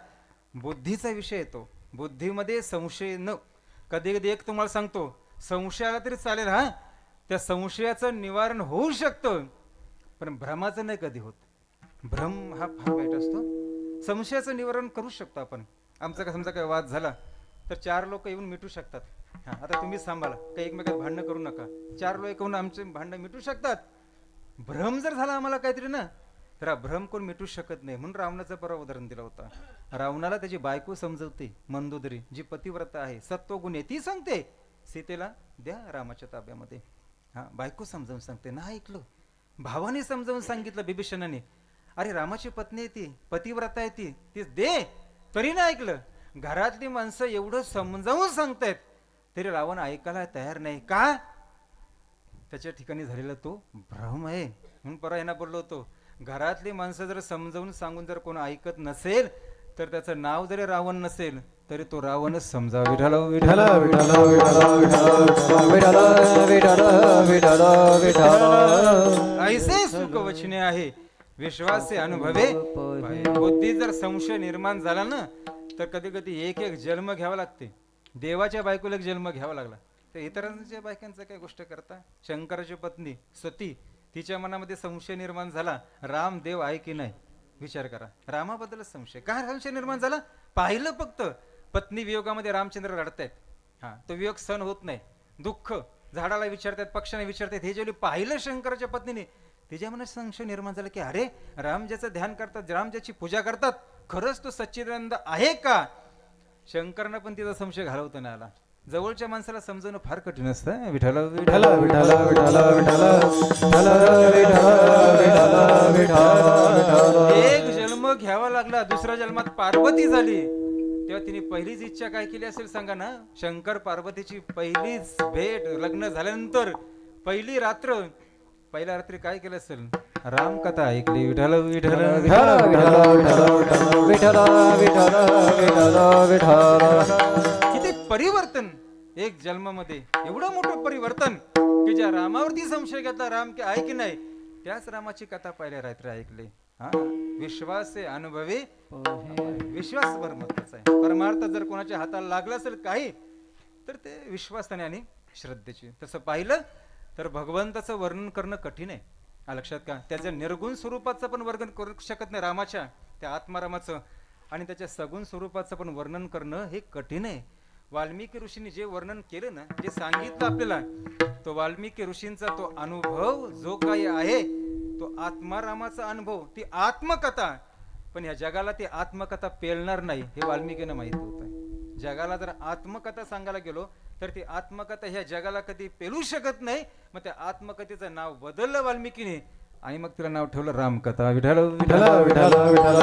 बुद्धीचा विषय येतो. बुद्धीमध्ये संशय न, कधी कधी एक तुम्हाला सांगतो, संशय आला तरी चालेल, हा त्या संशयाचं निवारण होऊ शकतं, पण भ्रमाचं नाही कधी होत. भ्रम हा फार वाईट असतो. संशयाचं निवारण करू शकतो आपण. आमचा का समजा काही वाद झाला तर 4 लोक येऊन मिटू शकतात. हा आता तुम्ही सांभाळा, काही एकमेकात भांडणं करू नका, 4 लोक येऊन आमचे भांडणं मिटू शकतात. भ्रम जर झाला आम्हाला काहीतरी ना, तर हा भ्रम कोण मिटू शकत नाही. म्हणून रावणाचं परवा उदाहरण दिलं होतं. रावणाला त्याची बायको समजवते, मंदोदरी, जी पतिव्रता आहे, सत्वगुण आहे, ती सांगते सीतेला द्या रामाच्या ताब्यामध्ये. हा बायको समजावून सांगते, ना ऐकलं. भावाने समजावून सांगितलं बिभीषणाने, अरे रामाची पत्नी आहे ती, पतिव्रता आहे ती, ती दे, तरी नाही ऐकलं. घरातली माणसं एवढं समजावून सांगतायत तरी रावण ऐकायला तयार नाही. का? त्याच्या ठिकाणी झालेला तो भ्रम आहे. म्हणून परवा यांना बोललो होतो, घरातली माणसं जर समजावून सांगून जर कोण ऐकत नसेल तर त्याचं नाव जरी रावण नसेल तरी तो रावणच समजावा. विठाला विठाला विठाला विठाला ऐसे सुख वचने आहे, विश्वासे अनुभवे. बुद्धी जर संशय निर्माण झाला ना, तर कधी कधी एक एक जन्म घ्यावा लागते. देवाच्या बायकोला एक जन्म घ्यावा लागला तर इतरांच्या बायकांचा काय गोष्ट करता? शंकराची पत्नी सती, तिच्या मनामध्ये संशय निर्माण झाला, राम देव आहे की नाही, विचार करा. रामाबद्दलच संशय. काय संशय निर्माण झाला? पाहिलं फक्त पत्नी वियोगामध्ये रामचंद्र रडतायत, हा तो वियोग सहन होत नाही, दुःख, झाडाला विचारतात, पक्षाने विचारतात, हे जेवढे पाहिलं शंकराच्या पत्नीने, तिच्या मनात संशय निर्माण झाला की अरे राम ज्याचं ध्यान करतात, राम ज्याची पूजा करतात, खरंच तो सच्चिदानंद आहे का? शंकरनं पण तिचा संशय घालवता नाही आला. जवळच्या माणसाला समजवणं फार कठीण असतं. विठाला विठाला विठाला विठाला विठाला. एक जन्म घ्यावा लागला, दुसऱ्या जन्मात पार्वती झाली, तेव्हा तिने पहिलीच इच्छा काय केली असेल सांगा ना? शंकर पार्वतीची पहिलीच भेट, लग्न झाल्यानंतर पहिली रात्र, पहिल्या रात्री काय केलं असेल? रामकथा ऐकली. विठाला विठाला विठाला विठाला विठाला विठाला. किती परिवर्तन एक जन्मामध्ये, एवढं मोठं परिवर्तन की ज्या रामावरती संशय घेतला, राम की आहे की नाही, त्याच रामाची कथा पहिल्या रात्री ऐकली. हा विश्वास आहे अनुभवी. विश्वास भर महत्वाचा आहे. परमार्थ जर कोणाच्या हाताला लागला असेल काही, तर ते विश्वासाने आणि श्रद्धेची. तसं पाहिलं तर भगवंताचं वर्णन करणं कठीण आहे. लक्षात का? त्याच्या निर्गुण स्वरूपाचं पण वर्णन करू शकत नाही रामाच्या, त्या आत्मारामाचं, आणि त्याच्या सगुण स्वरूपाचं पण वर्णन करणं हे कठीण आहे. वाल्मिकी ऋषींनी जे वर्णन केलं ना, जे सांगितलं आपल्याला, तो वाल्मिकी ऋषींचा तो अनुभव जो काही आहे, तो आत्मारामाचा अनुभव, ती आत्मकथा. पण या जगाला ती आत्मकथा पेलणार नाही हे वाल्मिकीनं माहित होतं. जगाला जर आत्मकथा सांगायला गेलो तर ती आत्मकथा ह्या जगाला कधी पेलू शकत नाही. मग त्या आत्मकथेचं नाव बदललं वाल्मिकीने आणि मग तिला नाव ठेवलं रामकथा. विठ्ठल विठ्ठल विठ्ठल विठ्ठल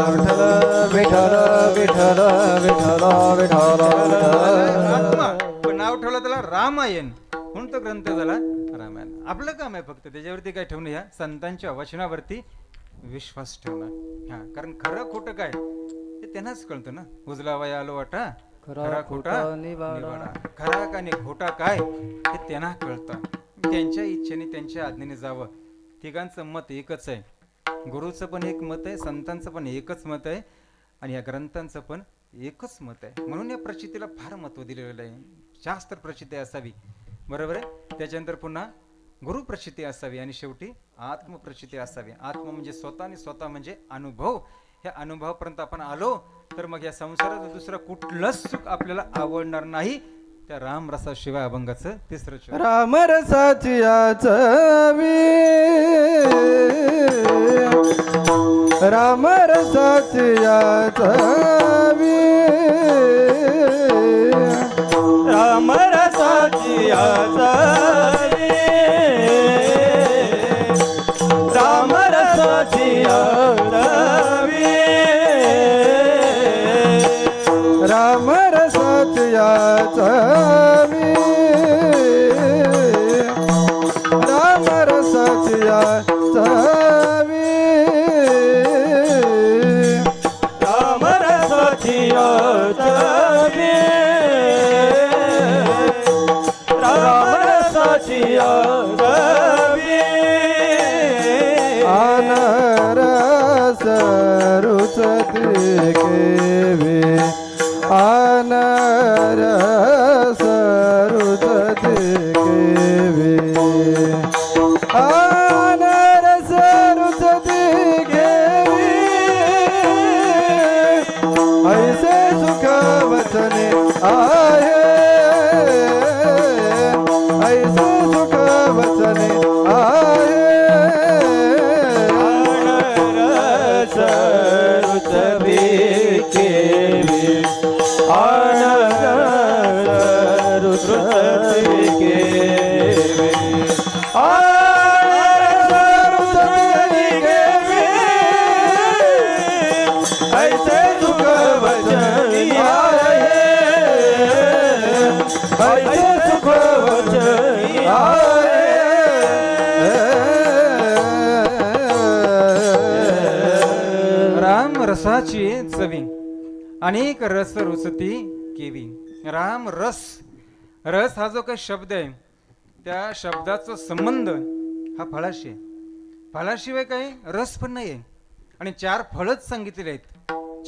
विठ्ठल विठ्ठल विठ्ठल आत्मा पण नाव ठेवलं त्याला रामायण म्हणून तो ग्रंथ झाला रामायण. आपलं काम आहे फक्त त्याच्यावरती काय ठेवणं, या संतांच्या वचनावरती विश्वास ठेवणं. हा, कारण खरं खोटं काय ते त्यांनाच कळतं ना. उजला वया आलो वाटा खरा खोटा निवाडा. खरा का नाही खोटा काय हे त्यांना कळतं. त्यांच्या इच्छेने त्यांच्या आज्ञेने जावं. तिघांचं मत एकच आहे. गुरुचं पण एक मत आहे, संतांचं पण एकच मत आहे आणि या ग्रंथांचं पण एकच मत आहे. म्हणून या प्रचितीला फार महत्व दिलेलं आहे. शास्त्र प्रचिती असावी, बरोबर आहे. त्याच्यानंतर पुन्हा गुरु प्रचिती असावी आणि शेवटी आत्मप्रचिती असावी. आत्म म्हणजे स्वतः आणि स्वतः म्हणजे अनुभव. ह्या अनुभवापर्यंत आपण आलो तर मग या संसारात दुसरं कुठलंच सुख आपल्याला आवडणार नाही. त्या राम रसाशिवाय अभंगाचं तिसरं चरण. राम रसाची चवी राम रसाची चवी राम रसाची चवी राम रसाची चवी राम रसाची चवी राम रसाची चवी राम रसाची चवी राम रसाची चवी अनरस रुचती केवी अनरस रुचती केवी अनरस रुचती केवी ऐसे सुख वचने आहे ऐसे सुख वचने आहे अनरस रुचती केवी अनरस रुचती केवी अनरस रुचती केवी ऐसे सुख वचनी आहे ऐसे सुख वचनी आहे राम रसाची चवी अनेक रस रुचती केवी. राम रस, रस हा जो काही शब्द आहे त्या शब्दाचा संबंध हा फळाशी आहे. फळाशिवाय काही रस पण नाही आहे. आणि 4 फळच सांगितलेले आहेत.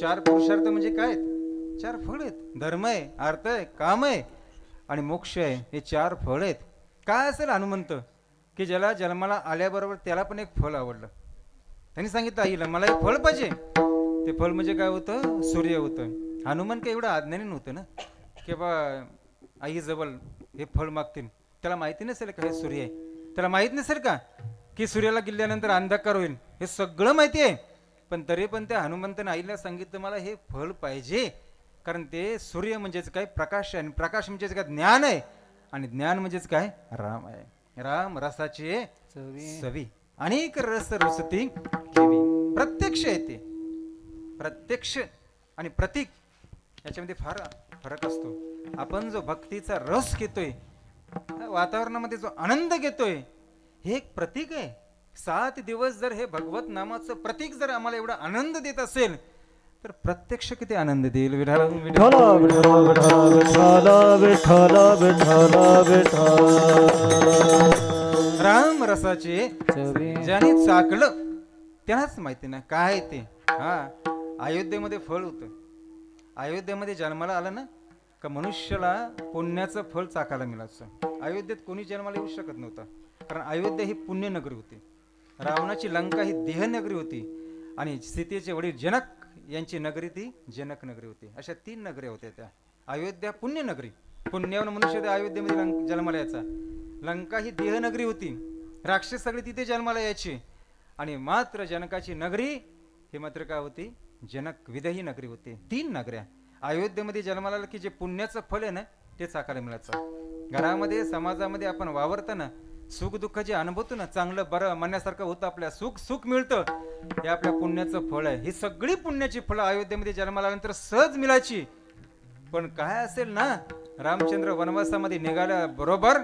4 पुरुषार्थ म्हणजे काय आहेत? 4 फळ आहेत. धर्म आहे, अर्थ आहे, काम आहे आणि मोक्ष आहे. हे 4 फळ आहेत. काय असेल हनुमंत की ज्याला जन्माला आल्याबरोबर त्याला पण एक फळ आवडलं. त्यांनी सांगितलं आईला मला एक फळ पाहिजे. ते फळ म्हणजे काय होतं? सूर्य होतं. हनुमान काही एवढं आज्ञानी नव्हतं ना की बा आई जवळ हे फळ मागतील. त्याला माहिती नसेल का हे सूर्य आहे? त्याला माहित नसेल का की सूर्याला गिल्ल्यानंतर अंधकार होईल? हे सगळं माहिती आहे. पण तरी पण त्या हनुमंताने आईला सांगितलं मला हे फळ पाहिजे. कारण ते सूर्य म्हणजेच काय? प्रकाश आहे. आणि प्रकाश म्हणजेच काय? ज्ञान आहे. आणि ज्ञान म्हणजेच काय? राम आहे. राम रसाची चवी अनेक रस रुचती केवी. प्रत्यक्ष आहे ते. प्रत्यक्ष आणि प्रतीक याच्यामध्ये फार फरक असतो. आपण जो भक्तीचा रस घेतोय, वातावरणामध्ये जो आनंद घेतोय, हे एक प्रतीक आहे. 7 दिवस जर हे भगवत नामाचं प्रतीक जर आम्हाला एवढा आनंद देत असेल तर प्रत्यक्ष किती आनंद देईल. विठ्ठल विठ्ठल विठ्ठल विठ्ठल विठ्ठल विठ्ठल राम रसाचे ज्याने चाकलं त्यांनाच माहिती ना काय ते. हा, अयोध्येमध्ये फळ होतं. अयोध्येमध्ये जन्माला आलं ना का मनुष्याला पुण्याचं फळ चाकायला मिळायचं. अयोध्येत कोणी जन्माला येऊ शकत नव्हता. कारण अयोध्या ही पुण्यनगरी होती. रावणाची लंका ही देहनगरी होती आणि सीतेचे वडील जनक यांची नगरी ती जनक नगरी होती. अशा 3 नगऱ्या होत्या त्या. अयोध्या पुण्यनगरी, पुण्यावरून मनुष्य त्या अयोध्येमध्ये जन्माला यायचा. लंका ही देहनगरी होती. राक्षस सगळे तिथे जन्माला यायचे. आणि मात्र जनकाची नगरी ही मात्र काय होती? जनक विदेही नगरी होती. 3 नगऱ्या. अयोध्येमध्ये जन्माला आलं की जे पुण्याचं फळ आहे ना ते चाकायला मिळायचं. घरामध्ये समाजामध्ये आपण वावरताना सुख दुःख जे अनुभवतो ना, चांगलं बरं म्हणण्यासारखं होतं, आपल्या सुख मिळतं, हे आपल्या पुण्याचं फळ आहे. ही सगळी पुण्याची फळं अयोध्येमध्ये जन्माला आल्यानंतर सहज मिळायची. पण काय असेल ना, रामचंद्र वनवासामध्ये निघाल्या बरोबर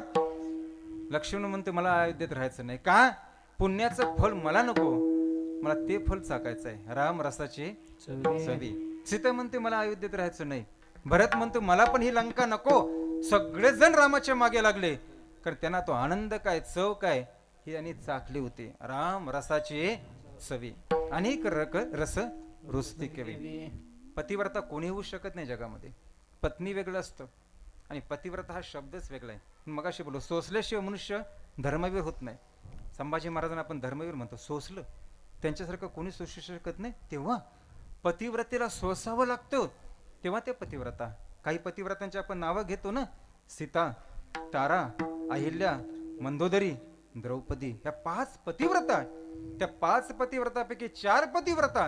लक्ष्मण म्हणते मला अयोध्येत राहायचं नाही. का? पुण्याचं फळ मला नको, मला ते फळ चाकायचं आहे, राम रसाची चवी. सीता म्हणते मला अयोध्येत राहायचं नाही. भरत म्हणतो मला पण ही लंका नको. सगळेजण रामाच्या मागे लागले, कारण त्यांना तो आनंद काय, चव काय ही त्यांनी चाकली होती. राम रसाची चवी, अनेक रस रुचती केली. पतिव्रता कोणी होऊ शकत नाही जगामध्ये. पत्नी वेगळं असतं आणि पतिव्रता हा शब्दच वेगळा आहे. मगाशी बोललो, सोसल्याशिवाय मनुष्य धर्मवीर होत नाही. संभाजी महाराजांना आपण धर्मवीर म्हणतो, सोसलं, त्यांच्यासारखं कोणी सोसू शकत नाही. तेव्हा पतिव्रतेला सोसावं लागतं, तेव्हा ते पतिव्रता. काही पतिव्रतांची आपण नावं घेतो ना, सीता, तारा, अहिल्या, मंदोदरी, द्रौपदी, ह्या 5 पतिव्रता. त्या 5 पतिव्रतापैकी 4 पतिव्रता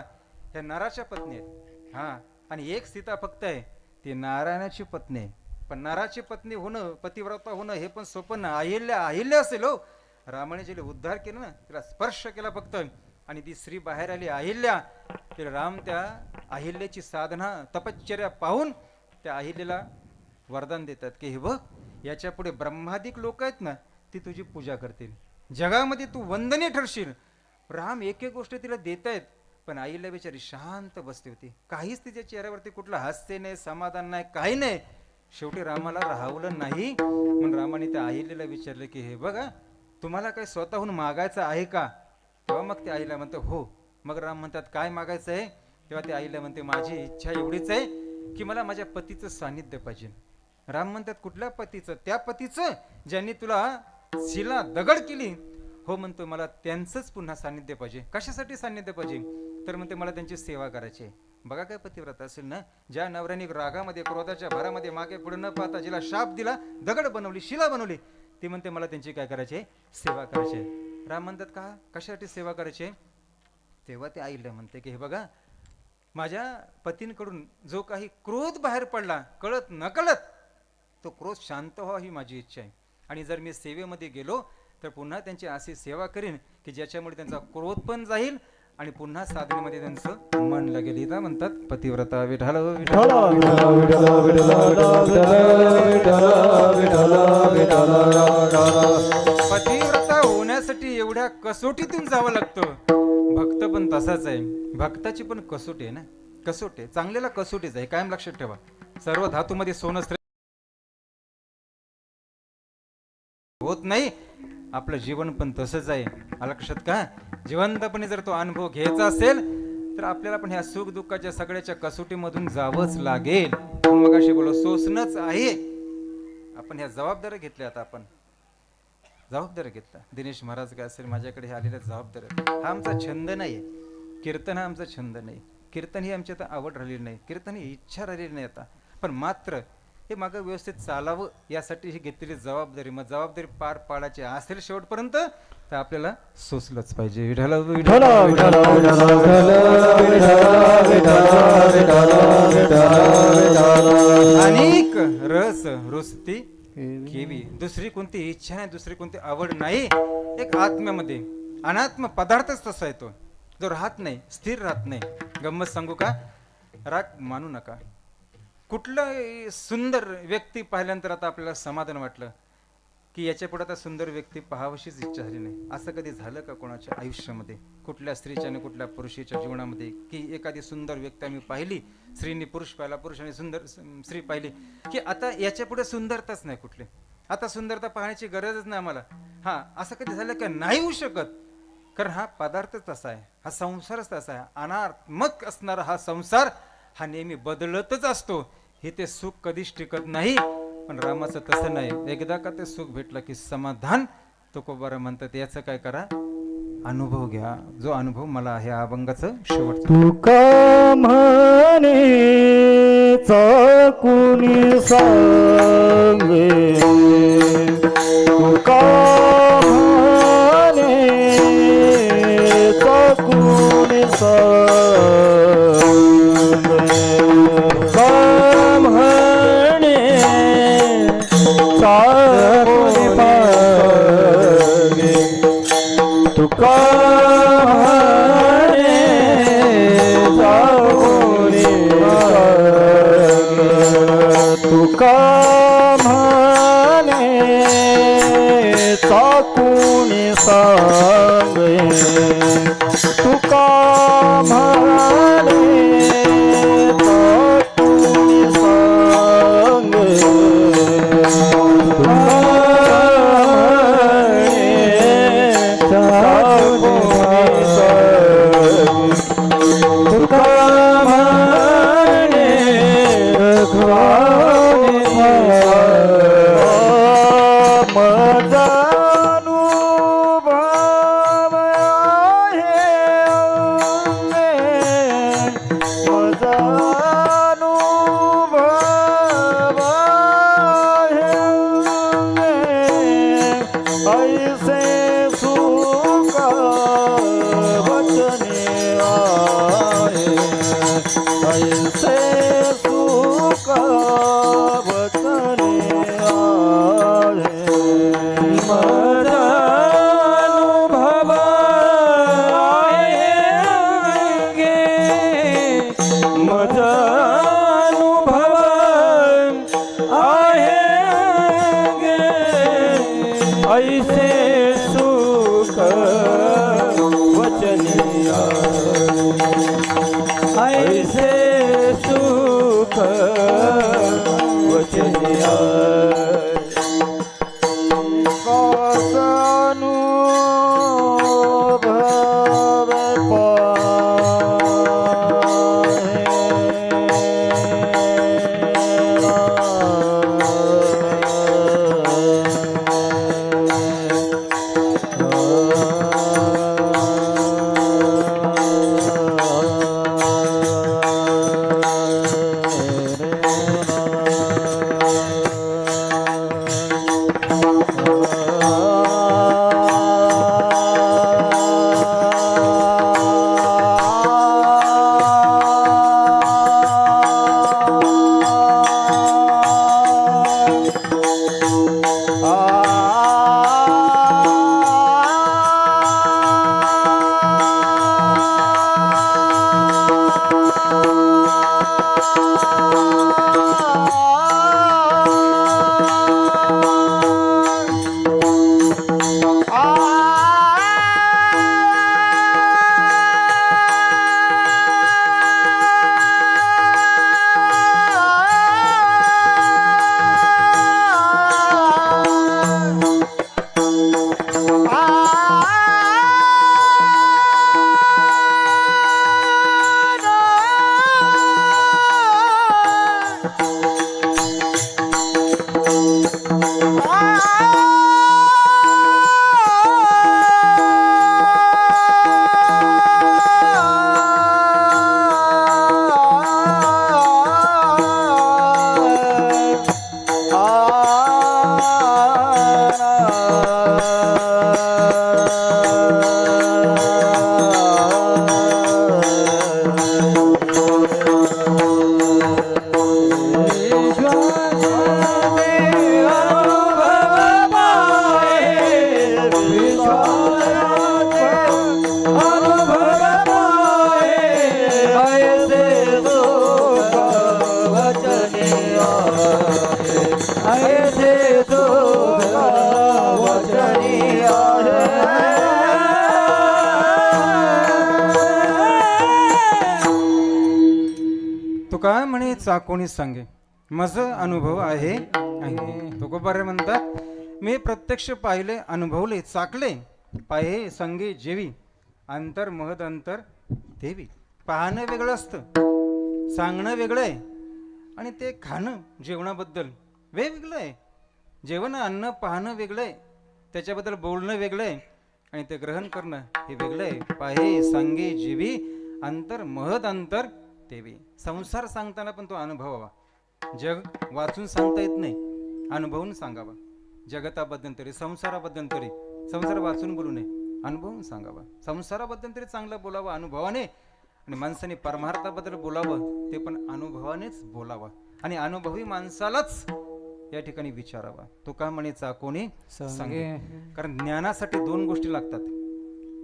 ह्या नराच्या पत्नी आहेत. हा, आणि एक सीता फक्त आहे, ती नारायणाची पत्नी आहे. पण नराची पत्नी होणं, पतिव्रता होणं हे पण सोपं ना. अहिल्या असेल हो. रामाने जिला उद्धार केला ना, तिला स्पर्श केला फक्त, आणि ती स्त्री बाहेर आली अहिल्या. तिला राम त्या अहिल्याची साधना तपश्चर्या पाहून त्या अहिल्याला वरदान देतात की हे बघ, याच्या पुढे ब्रह्मादिक लोक आहेत ना, ती तुझी पूजा करतील, जगामध्ये तू वंदनीय ठरशील. राम एक एक गोष्ट तिला देत आहेत, पण आईला बिचारी शांत बसली होती. काहीच तिच्या चेहऱ्यावरती कुठलं हास्य नाही, समाधान नाही, काही नाही. शेवटी रामाला राहावलं नाही, म्हणून रामाने त्या आईला विचारलं की हे बघा, तुम्हाला काही स्वतःहून मागायचं आहे का? तेव्हा मग त्या आईला म्हणते हो. मग राम म्हणतात काय मागायचं आहे? तेव्हा त्या आईला म्हणते माझी इच्छा एवढीच आहे की मला माझ्या पतीचं सानिध्य पाहिजे. राम म्हणतात कुठल्या पतीचं? त्या पतीचं ज्यांनी तुला शिला दगड केली. हो म्हणतो, मला त्यांचंच पुन्हा सानिध्य पाहिजे. कशासाठी सानिध्य पाहिजे? तर म्हणते मला त्यांची सेवा करायची आहे. बघा काय पतिव्रता असेल ना, ज्या नवऱ्याने रागामध्ये क्रोधाच्या भरामध्ये मागे पुढे न पाहता जिला शाप दिला, दगड बनवली, शिला बनवली, ती म्हणते मला त्यांची काय करायची? सेवा करायची. राम म्हणतात का, कशासाठी सेवा करायची? तेव्हा ते आईला म्हणते की हे बघा, माझ्या पतींकडून जो काही क्रोध बाहेर पडला, कळत नकळत, तो क्रोध शांत व्हावा ही माझी इच्छा आहे. आणि जर मी सेवेमध्ये गेलो तर पुन्हा त्यांची अशी सेवा करीन की ज्याच्यामुळे त्यांचा क्रोध पण जाईल आणि पुन्हा साधनेमध्ये त्यांचं मन लागेल. इथं म्हणतात पतिव्रता विठ्ठल पतिव्रता होण्यासाठी एवढ्या कसोटीतून जावं लागतं. भक्त पण तसाच आहे. भक्ताची पण कसोटी आहे ना, कसोटी आहे, चांगल्याला कसोटीच आहे, कायम लक्षात ठेवा. सर्व धातूमध्ये सोनं होत नाही. आपलं जीवन पण तसंच आहे, लक्षात का? जिवंतपणे जर तो अनुभव घ्यायचा असेल तर आपल्याला पण ह्या सुख दुःखाच्या सगळ्याच्या कसोटीमधून जावंच लागेल. मग अशी बोलो सोसणंच आहे. आपण ह्या जबाबदाऱ्या घेतल्या. आता आपण जबाबदाऱ्या घेतल्या. दिनेश महाराज काय असेल, माझ्याकडे हे आलेल्या जबाबदाऱ्या. हा आमचा छंद नाही, कीर्तन हा आमचा छंद नाही, कीर्तन ही आमची आता आवड राहिलेली नाही, कीर्तन ही इच्छा राहिलेली नाही आता. पण मात्र हे मागं व्यवस्थित चालावं यासाठी ही घेतलेली जबाबदारी, मग जबाबदारी पार पाडायची असेल शेवटपर्यंत तर आपल्याला सोसलंच पाहिजे. विठ्ठल विठ्ठल अनेक रस रुचती केवी. दुसरी कोणती इच्छा नाही, दुसरी कोणती आवड नाही. एक आत्म्यामध्ये अनात्म पदार्थच तसा येतो, जो राहत नाही, स्थिर राहत नाही. गंमत सांगू का? राग मानू नका. कुठलं सुंदर व्यक्ती पाहिल्यानंतर आता आपल्याला समाधान वाटलं की याच्या पुढे आता सुंदर व्यक्ती पाहावशीच इच्छा झाली नाही. असं कधी झालं का कोणाच्या आयुष्यामध्ये, कुठल्या स्त्रीच्या आणि कुठल्या पुरुषाच्या जीवनामध्ये, की एखादी सुंदर व्यक्ती आम्ही पाहिली, स्त्रीने पुरुष पाहिला, पुरुषाने सुंदर स्त्री पाहिली, की आता याच्या पुढे सुंदरताच नाही कुठली, आता सुंदरता पाहण्याची गरजच नाही आम्हाला? हा, असं कधी झालं का? नाही होऊ शकत. कारण हा पदार्थच तसा आहे, हा संसारच तसा आहे. अनात्मक असणारा हा संसार हा नेहमी बदलतच असतो. हे ते सुख कधीच टिकत नाही. पण रामाचं तसं नाही. एकदा का ते सुख भेटलं की समाधान. तुकोबारा म्हणतात याचं काय करा, अनुभव घ्या. जो अनुभव मला आहे अभंगाचं शेवट. तुका म्हणे कुणी सांगे, तुका म्हणे कुणी सांगे, तुका म्हणे चाकुनी सांगे तुका म्हणे चाकुनी सांगे तुका म्हणे चाकुनी सांगे ऐसे सुख वचनिया ऐसे सुख वचनिया कासनु भव तुका म्हणे चाकोणी सांगे मज अनुभव आहे तुकोबारे म्हणतात मी प्रत्यक्ष पाहिले अनुभवले चाकले पाहे संगे जेवी अंतर महद अंतर देवी. पाहणं वेगळं असतं, सांगणं वेगळं आहे आणि ते खाणं जेवणाबद्दल वेगवेगळं आहे. जेवण अन्न पाहणं वेगळं आहे, त्याच्याबद्दल बोलणं वेगळं आहे आणि ते ग्रहण करणं हे वेगळं आहे. पाहे सांगे जेवी अंतर महद अंतर देवी. संसार सांगताना पण तो अनुभवावा. जग वाचून सांगता येत नाही, अनुभवून सांगावा. जगताबद्दल तरी संसाराबद्दल तरी संसार वाचून बोलू नये, अनुभवून सांगावा. संसाराबद्दल तरी चांगलं बोलावं अनुभवाने आणि माणसाने परमार्थाबद्दल बोलावं ते पण अनुभवानेच बोलावं आणि अनुभवी माणसालाच या ठिकाणी विचारावा. तुका म्हणे चाकोनी सांगे. कारण ज्ञानासाठी दोन गोष्टी लागतात.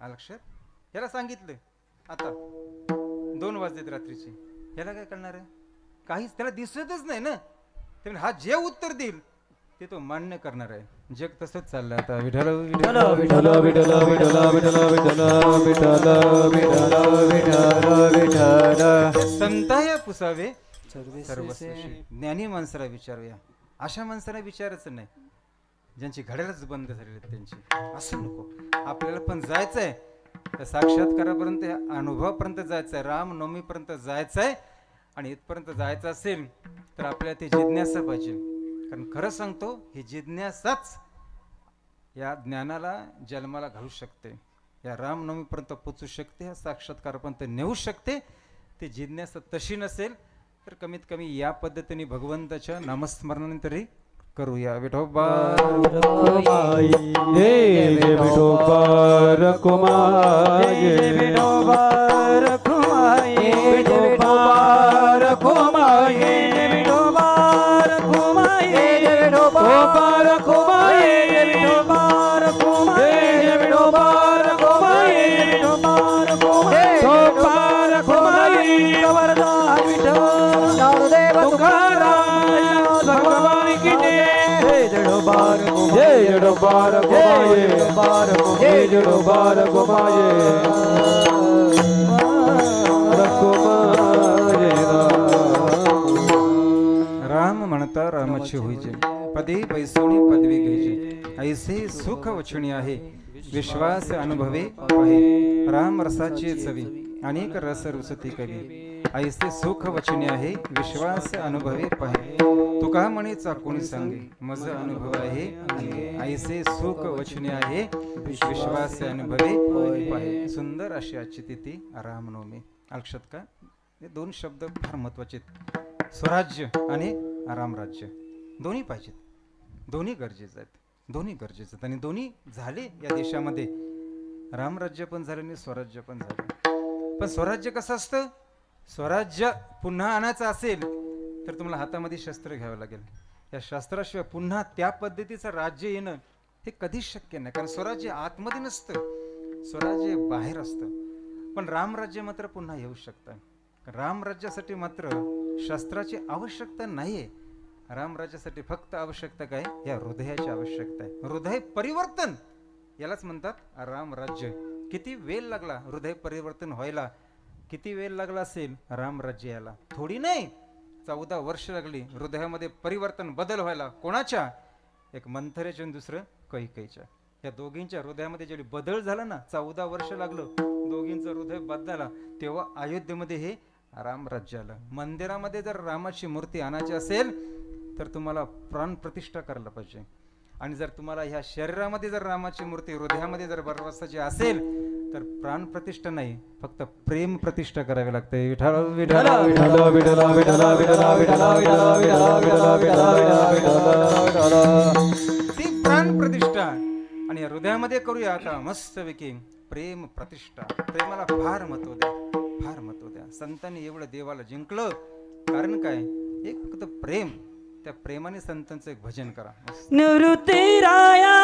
आलं लक्षात? याला सांगितलं आता 2 वाजलेत रात्रीचे, याला काय करणार आहे? काहीच त्याला दिसतच नाही ना. ते हा जे उत्तर देईल ते तो मान्य करणार आहे. जग तसंच चाललं आता. विठ्ठल विठ्ठल विठ्ठल विठ्ठल विठ्ठल विठ्ठल विठ्ठल विठ्ठल विठ्ठल विठ्ठल संताया पुसावे सर्वस्वी. ज्ञानी माणसाला विचारूया, अशा माणसाला विचारायचं नाही ज्यांची घड्याळच बंद झालेली आहेत त्यांची. असं नको. आपल्याला पण जायचंय त्या साक्षात्कारापर्यंत, या अनुभवापर्यंत जायचंय, रामनवमीपर्यंत जायचंय. आणि इथपर्यंत जायचं असेल तर आपल्याला ते जिज्ञासा पाहिजे. कारण खरं सांगतो, ही जिज्ञासाच या ज्ञानाला जन्माला घालू शकते, या रामनवमीपर्यंत पोचू शकते, या साक्षात्कारापर्यंत नेऊ शकते. ती जिज्ञासा तशी नसेल तर कमीत कमी या पद्धतीने भगवंताच्या नामस्मरणाने तरी करूया. विठोबा रखुमाई जय विठोबा रखुमाई जय विठोबा रखुमाई विठोबा रखुमाई जय विठोबा रखुमाई जय विठोबा रखुमाई जय विठोबा रखुमाई जय विठोबा रखुमाई जय विठोबा रखुमाई कवरदा विठ्ठल नामदेव तुकाराम भगवान की जय जड़ो बार घुमाए जय जड़ो बार घुमाए राम म्हणता रामाची होईजे, पदी पैसोनी पदवी घ्यायची. ऐसे सुख वचनी आहे, विश्वास अनुभवे पाहे. राम रसाची चवी, अनेक रस रुसती कवी. ऐसे सुख वचनी आहे, विश्वास अनुभवे पाहे. तुका म्हणे चाकोणी सांगे, मज अनुभव आहे. ऐसे सुख वचनी आहे, विश्वास अनुभवे पाहे. सुंदर अशी आजची तिथी रामनवमी. लक्षात का? हे 2 शब्द फार महत्वाचे आहेत. स्वराज्य आणि रामराज्य दोन्ही पाहिजेत, दोन्ही गरजेचं आहेत, दोन्ही गरजेचं आहेत. आणि दोन्ही झाले या देशामध्ये. रामराज्य पण झालं आणि स्वराज्य पण झालं. पण स्वराज्य कसं असतं? स्वराज्य पुन्हा आणायचं असेल तर तुम्हाला हातामध्ये शस्त्र घ्यावं लागेल. या शस्त्राशिवाय पुन्हा त्या पद्धतीचं राज्य येणं हे कधीच शक्य नाही. कारण स्वराज्य आतमध्ये नसतं, स्वराज्य बाहेर असतं. पण रामराज्य मात्र पुन्हा येऊ शकतं. रामराज्यासाठी मात्र शस्त्राची आवश्यकता नाहीये. रामराज्यासाठी फक्त आवश्यकता काय? या हृदयाची आवश्यकता आहे. हृदय परिवर्तन यालाच म्हणतात रामराज्य. किती वेळ लागला हृदय परिवर्तन व्हायला? किती वेळ लागला असेल रामराज्य याला? थोडी नाही, 14 वर्ष लागली हृदयामध्ये परिवर्तन, बदल व्हायला. कोणाच्या? एक मंथरेच्या आणि दुसरं कैकेयीच्या. या दोघींच्या हृदयामध्ये जेवढी बदल झाला ना, 14 वर्ष लागलं दोघींचं हृदय बदलायला. तेव्हा अयोध्येमध्ये हे रामराज्य आलं. मंदिरामध्ये जर रामाची मूर्ती आणायची असेल तर तुम्हाला प्राण प्रतिष्ठा करायला पाहिजे. आणि जर तुम्हाला ह्या शरीरामध्ये जर रामाची मूर्ती हृदयामध्ये जर बसवायची असेल तर प्राण प्रतिष्ठा नाही, फक्त प्रेम प्रतिष्ठा करावी लागते. विठ्ठल विठ्ठल विठ्ठल विठ्ठल विठ्ठल विठ्ठल विठ्ठल ती प्राण प्रतिष्ठा. आणि हृदयामध्ये करूया आता मस्तपैकी प्रेम प्रतिष्ठा. प्रेमाला फार महत्व द्या, फार महत्व द्या. संतांनी एवढं देवाला जिंकलं कारण काय? एक फक्त प्रेम. त्या प्रेमाने संतांचं एक भजन करा. निवृत्ती राया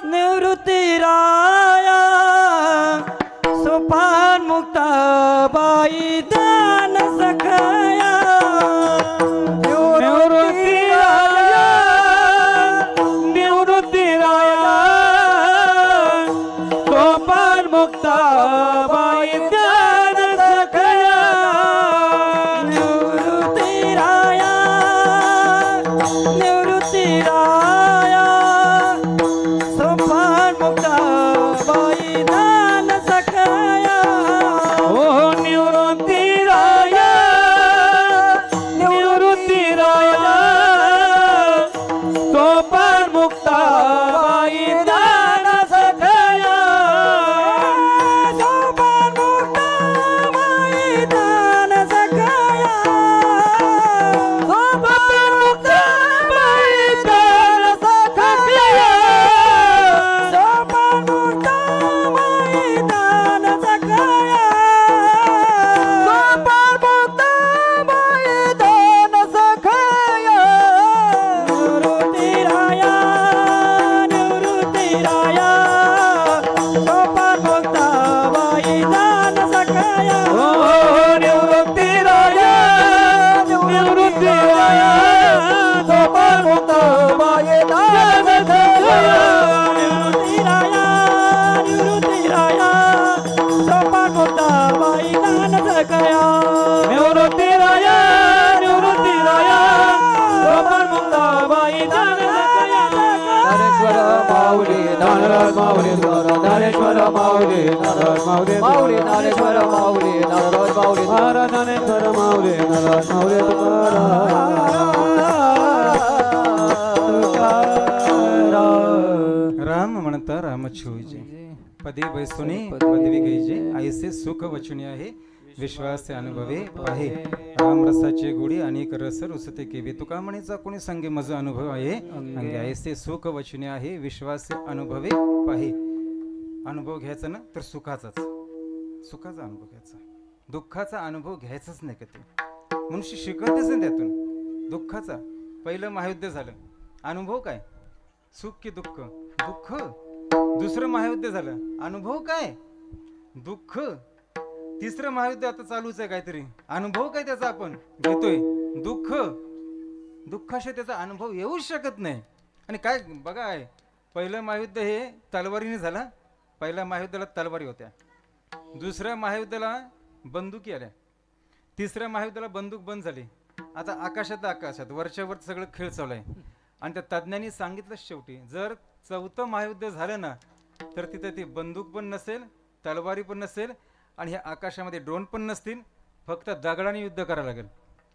निवृत्ती राया सोपान मुक्ता बाई दान सखाया. निवृत्ती राया निवृत्ती राया सोपान मुक्ता बाई दान सखाया. निवृत्ती राया निवृत्ती राया सोपान मुक्ता बाई दान सखाया. ओ निवृत्ती राया निवृत्ती राया सोपान मुक्ता बाई दान सखाया. सोपान मुक्ता बाई दान सखाया. सोपान मुक्ता बाई दान सखाया. सोपान ज्ञानेश्वर माऊली नारायण माऊली माऊली ज्ञानेश्वर माऊली नारायण माऊली महाराज ज्ञानेश्वर माऊली नारायण माऊली राम म्हणता रामची होईजे पदी बैसुनी पदवी घ्यायचे ऐसे सुख वचनी आहे विश्वास अनुभवे पाहे राम रसाचे गोडी अनेक रस रुसते केवे तुका म्हणीचा कोणी संगे मज अनुभव आहे अंगे ऐसे सुख वचनी आहे विश्वास अनुभवे पाहे अनुभव घ्यायचा ना तर सुखाचाच सुखाचा अनुभव घ्यायचा दुःखाचा अनुभव घ्यायचाच नाही का ते मनुष्य शिकवतेच नाही त्यातून दुःखाचा पहिलं महायुद्ध झालं अनुभव काय सुख की दुःख दुःख दुसरं महायुद्ध झालं अनुभव काय दुःख तिसरं महायुद्ध आता चालूच आहे काहीतरी अनुभव काय त्याचा आपण घेतोय दुःख दुःखाशिवाय त्याचा अनुभव येऊच शकत नाही आणि काय बघा आहे पहिलं महायुद्ध हे तलवारीने झालं पहिल्या महायुद्धाला तलवारी होत्या दुसऱ्या महायुद्धाला बंदुकी आल्या तिसऱ्या महायुद्धाला बंदूक बंद झाली आता आकाशात वरच्यावर सगळं खेळ चालू आहे आणि त्या तज्ज्ञांनी सांगितलं शेवटी जर चौथं महायुद्ध झालं ना तर तिथे ती बंदूक पण नसेल तलवारी पण नसेल आणि ह्या आकाशामध्ये ड्रोन पण नसतील फक्त दगडाने युद्ध करावं लागेल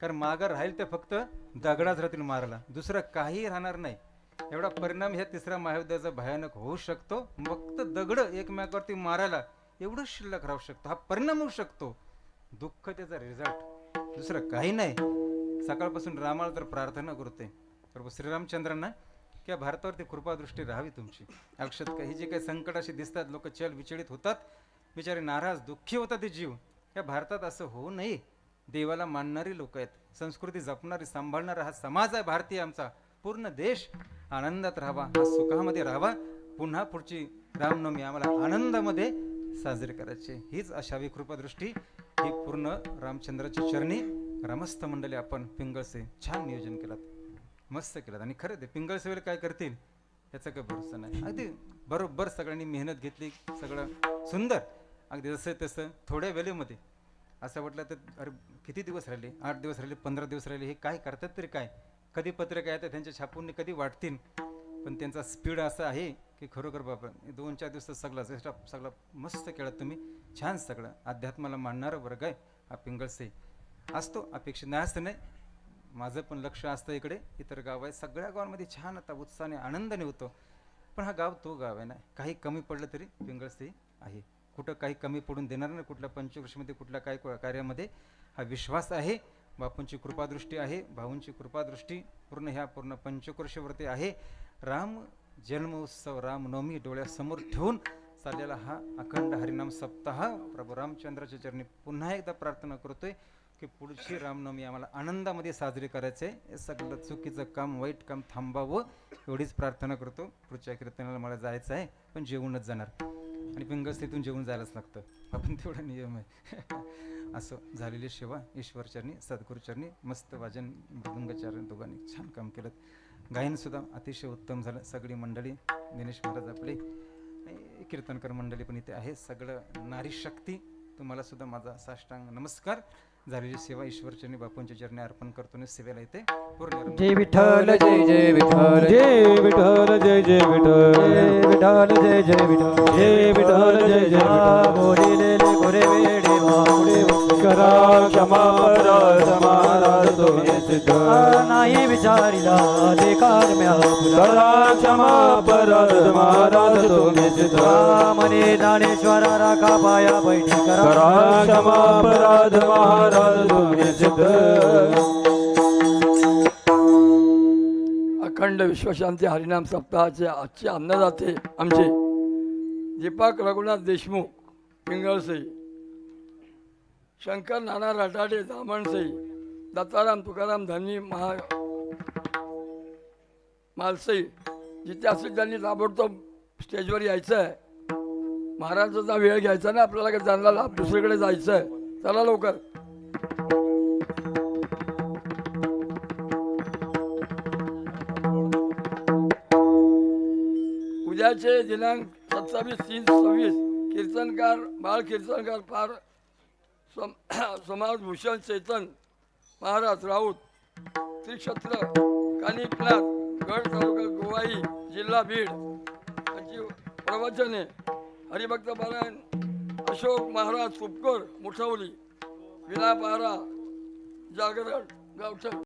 कारण मागं राहील ते फक्त दगडाच राहतील मारायला दुसरं काही राहणार नाही एवढा परिणाम ह्या तिसऱ्या महायुद्धाचा भयानक होऊ शकतो फक्त दगड एकमेकावरती मारायला एवढं शिल्लक राहू शकतो हा परिणाम होऊ शकतो दुःख त्याचा रिझल्ट दुसरं काही नाही सकाळपासून रामाला तर प्रार्थना करतोय प्रभू श्रीरामचंद्रांना किंवा भारतावरती कृपादृष्टी राहावी तुमची लक्षात काही जे काही संकट असे दिसतात लोक चल विचलित होतात बिचारे नाराज दुःखी होतात ते जीव या भारतात असं होऊ नये देवाला मानणारी लोक आहेत संस्कृती जपणारी सांभाळणारा हा समाज आहे भारतीय आमचा पूर्ण देश आनंदात राहावा हा सुखामध्ये राहावा पुन्हा पुढची रामनवमी आम्हाला आनंदामध्ये साजरी करायची हीच अशावी कृपादृष्टी ही पूर्ण रामचंद्राची चरणी ग्रामस्थ मंडळी आपण पिंगळसे छान नियोजन केलात मस्त केलात आणि खरं ते पिंगळसे वेळेला काय करतील याचा काही भरोसा नाही अगदी बरोबर सगळ्यांनी मेहनत घेतली सगळं सुंदर अगदी जसं तसं थोड्या वेळेमध्ये असं वाटलं तर अरे किती दिवस राहिले 8 दिवस राहिले 15 दिवस राहिले हे काय करतात तरी काय कधी पत्रिका येतात त्यांच्या छापून कधी वाटतील पण त्यांचा स्पीड असा आहे की खरोखर बाबा 2-4 दिवसात सगळं मस्त केलं तुम्ही छान सगळं अध्यात्माला मानणारा वर्ग आहे हा पिंगळसे असतो अपेक्षित नाही असतं नाही माझं पण लक्ष असतं इकडे इतर गाव आहे सगळ्या गावांमध्ये छान आता उत्साहाने आनंदाने होतो पण हा गाव तो गाव आहे ना काही कमी पडलं तरी पिंगळसे आहे कुठं काही कमी पडून देणार नाही कुठल्या पंचकृषीमध्ये कुठल्या काही कार्यामध्ये हा विश्वास आहे बापूंची कृपादृष्टी आहे भाऊंची कृपादृष्टी पूर्ण पंचकृषीवरती आहे राम जन्मोत्सव रामनवमी डोळ्यासमोर ठेवून चाललेला हा अखंड हरिनाम सप्ताह प्रभू रामचंद्राच्या चरणी पुन्हा एकदा प्रार्थना करतोय की पुढची रामनवमी आम्हाला आनंदामध्ये साजरी करायचे हे सगळं चुकीचं काम वाईट काम थांबावं एवढीच प्रार्थना करतो पुढच्या कीर्तनाला मला जायचं आहे पण जेवूनच जाणार आणि पिंगळस्थितून जेवून जायलाच लागतं आपण तेवढा नियम आहे असं झालेली सेवा ईश्वरचरणी सद्गुरूचरणी मस्त वाजन मृदंगाचार्य दोघांनी छान काम केलं गायनसुद्धा अतिशय उत्तम झालं सगळी मंडळी दिनेश महाराज आपले कीर्तनकर मंडळी पण इथे आहे सगळं नारी शक्ती तुम्हाला सुद्धा माझा साष्टांग नमस्कार झालेली सेवा ईश्वरचरणी बापूंच्या चरणी अर्पण करतो सेवेला इथे पूर्ण जय विठ्ठल जय जय विठ्ठल जय विठ्ठल जय जय विठ्ठल जय विठ्ठल जय जय विठ्ठल जय विठ्ठल जय जय विठ्ठल बोलिलेले गोरे वेडे मामुडे करा क्षमा पराध महाराज तुम्ही सिद्ध नाही विचारिला ते कर्म्या करा क्षमा पराध महाराज तुम्ही सिद्ध मने ज्ञानेश्वरा राखा पाया बैठी करा क्षमा पराध महाराज तुम्ही सिद्ध अखंड विश्वशांती हरिनाम सप्ताहाचे आजचे अन्नदाते आमचे दीपक रघुनाथ देशमुख पिंगळसई शंकर नाना रटाडे दामणसई दत्ताराम तुकाराम धनी मालसई जिथे असेल त्यांनी ताबडतोब स्टेजवर यायचं आहे महाराजांचा वेळ घ्यायचा ना आपल्याला काही जाणला दुसरीकडे जायचं आहे चला लवकर उद्याचे दिनांक 27-3-26 कीर्तनकार बाळ कीर्तनकार फार समाज भूषण चेतन महाराज राऊत त्रिक्षत्र कानिपनाथ गड तालुका गोवाई जिल्हा बीड यांची प्रवचन आहे हरिभक्त पारायण अशोक महाराज सुपकर मुठवली विना पारा जागरण गावठण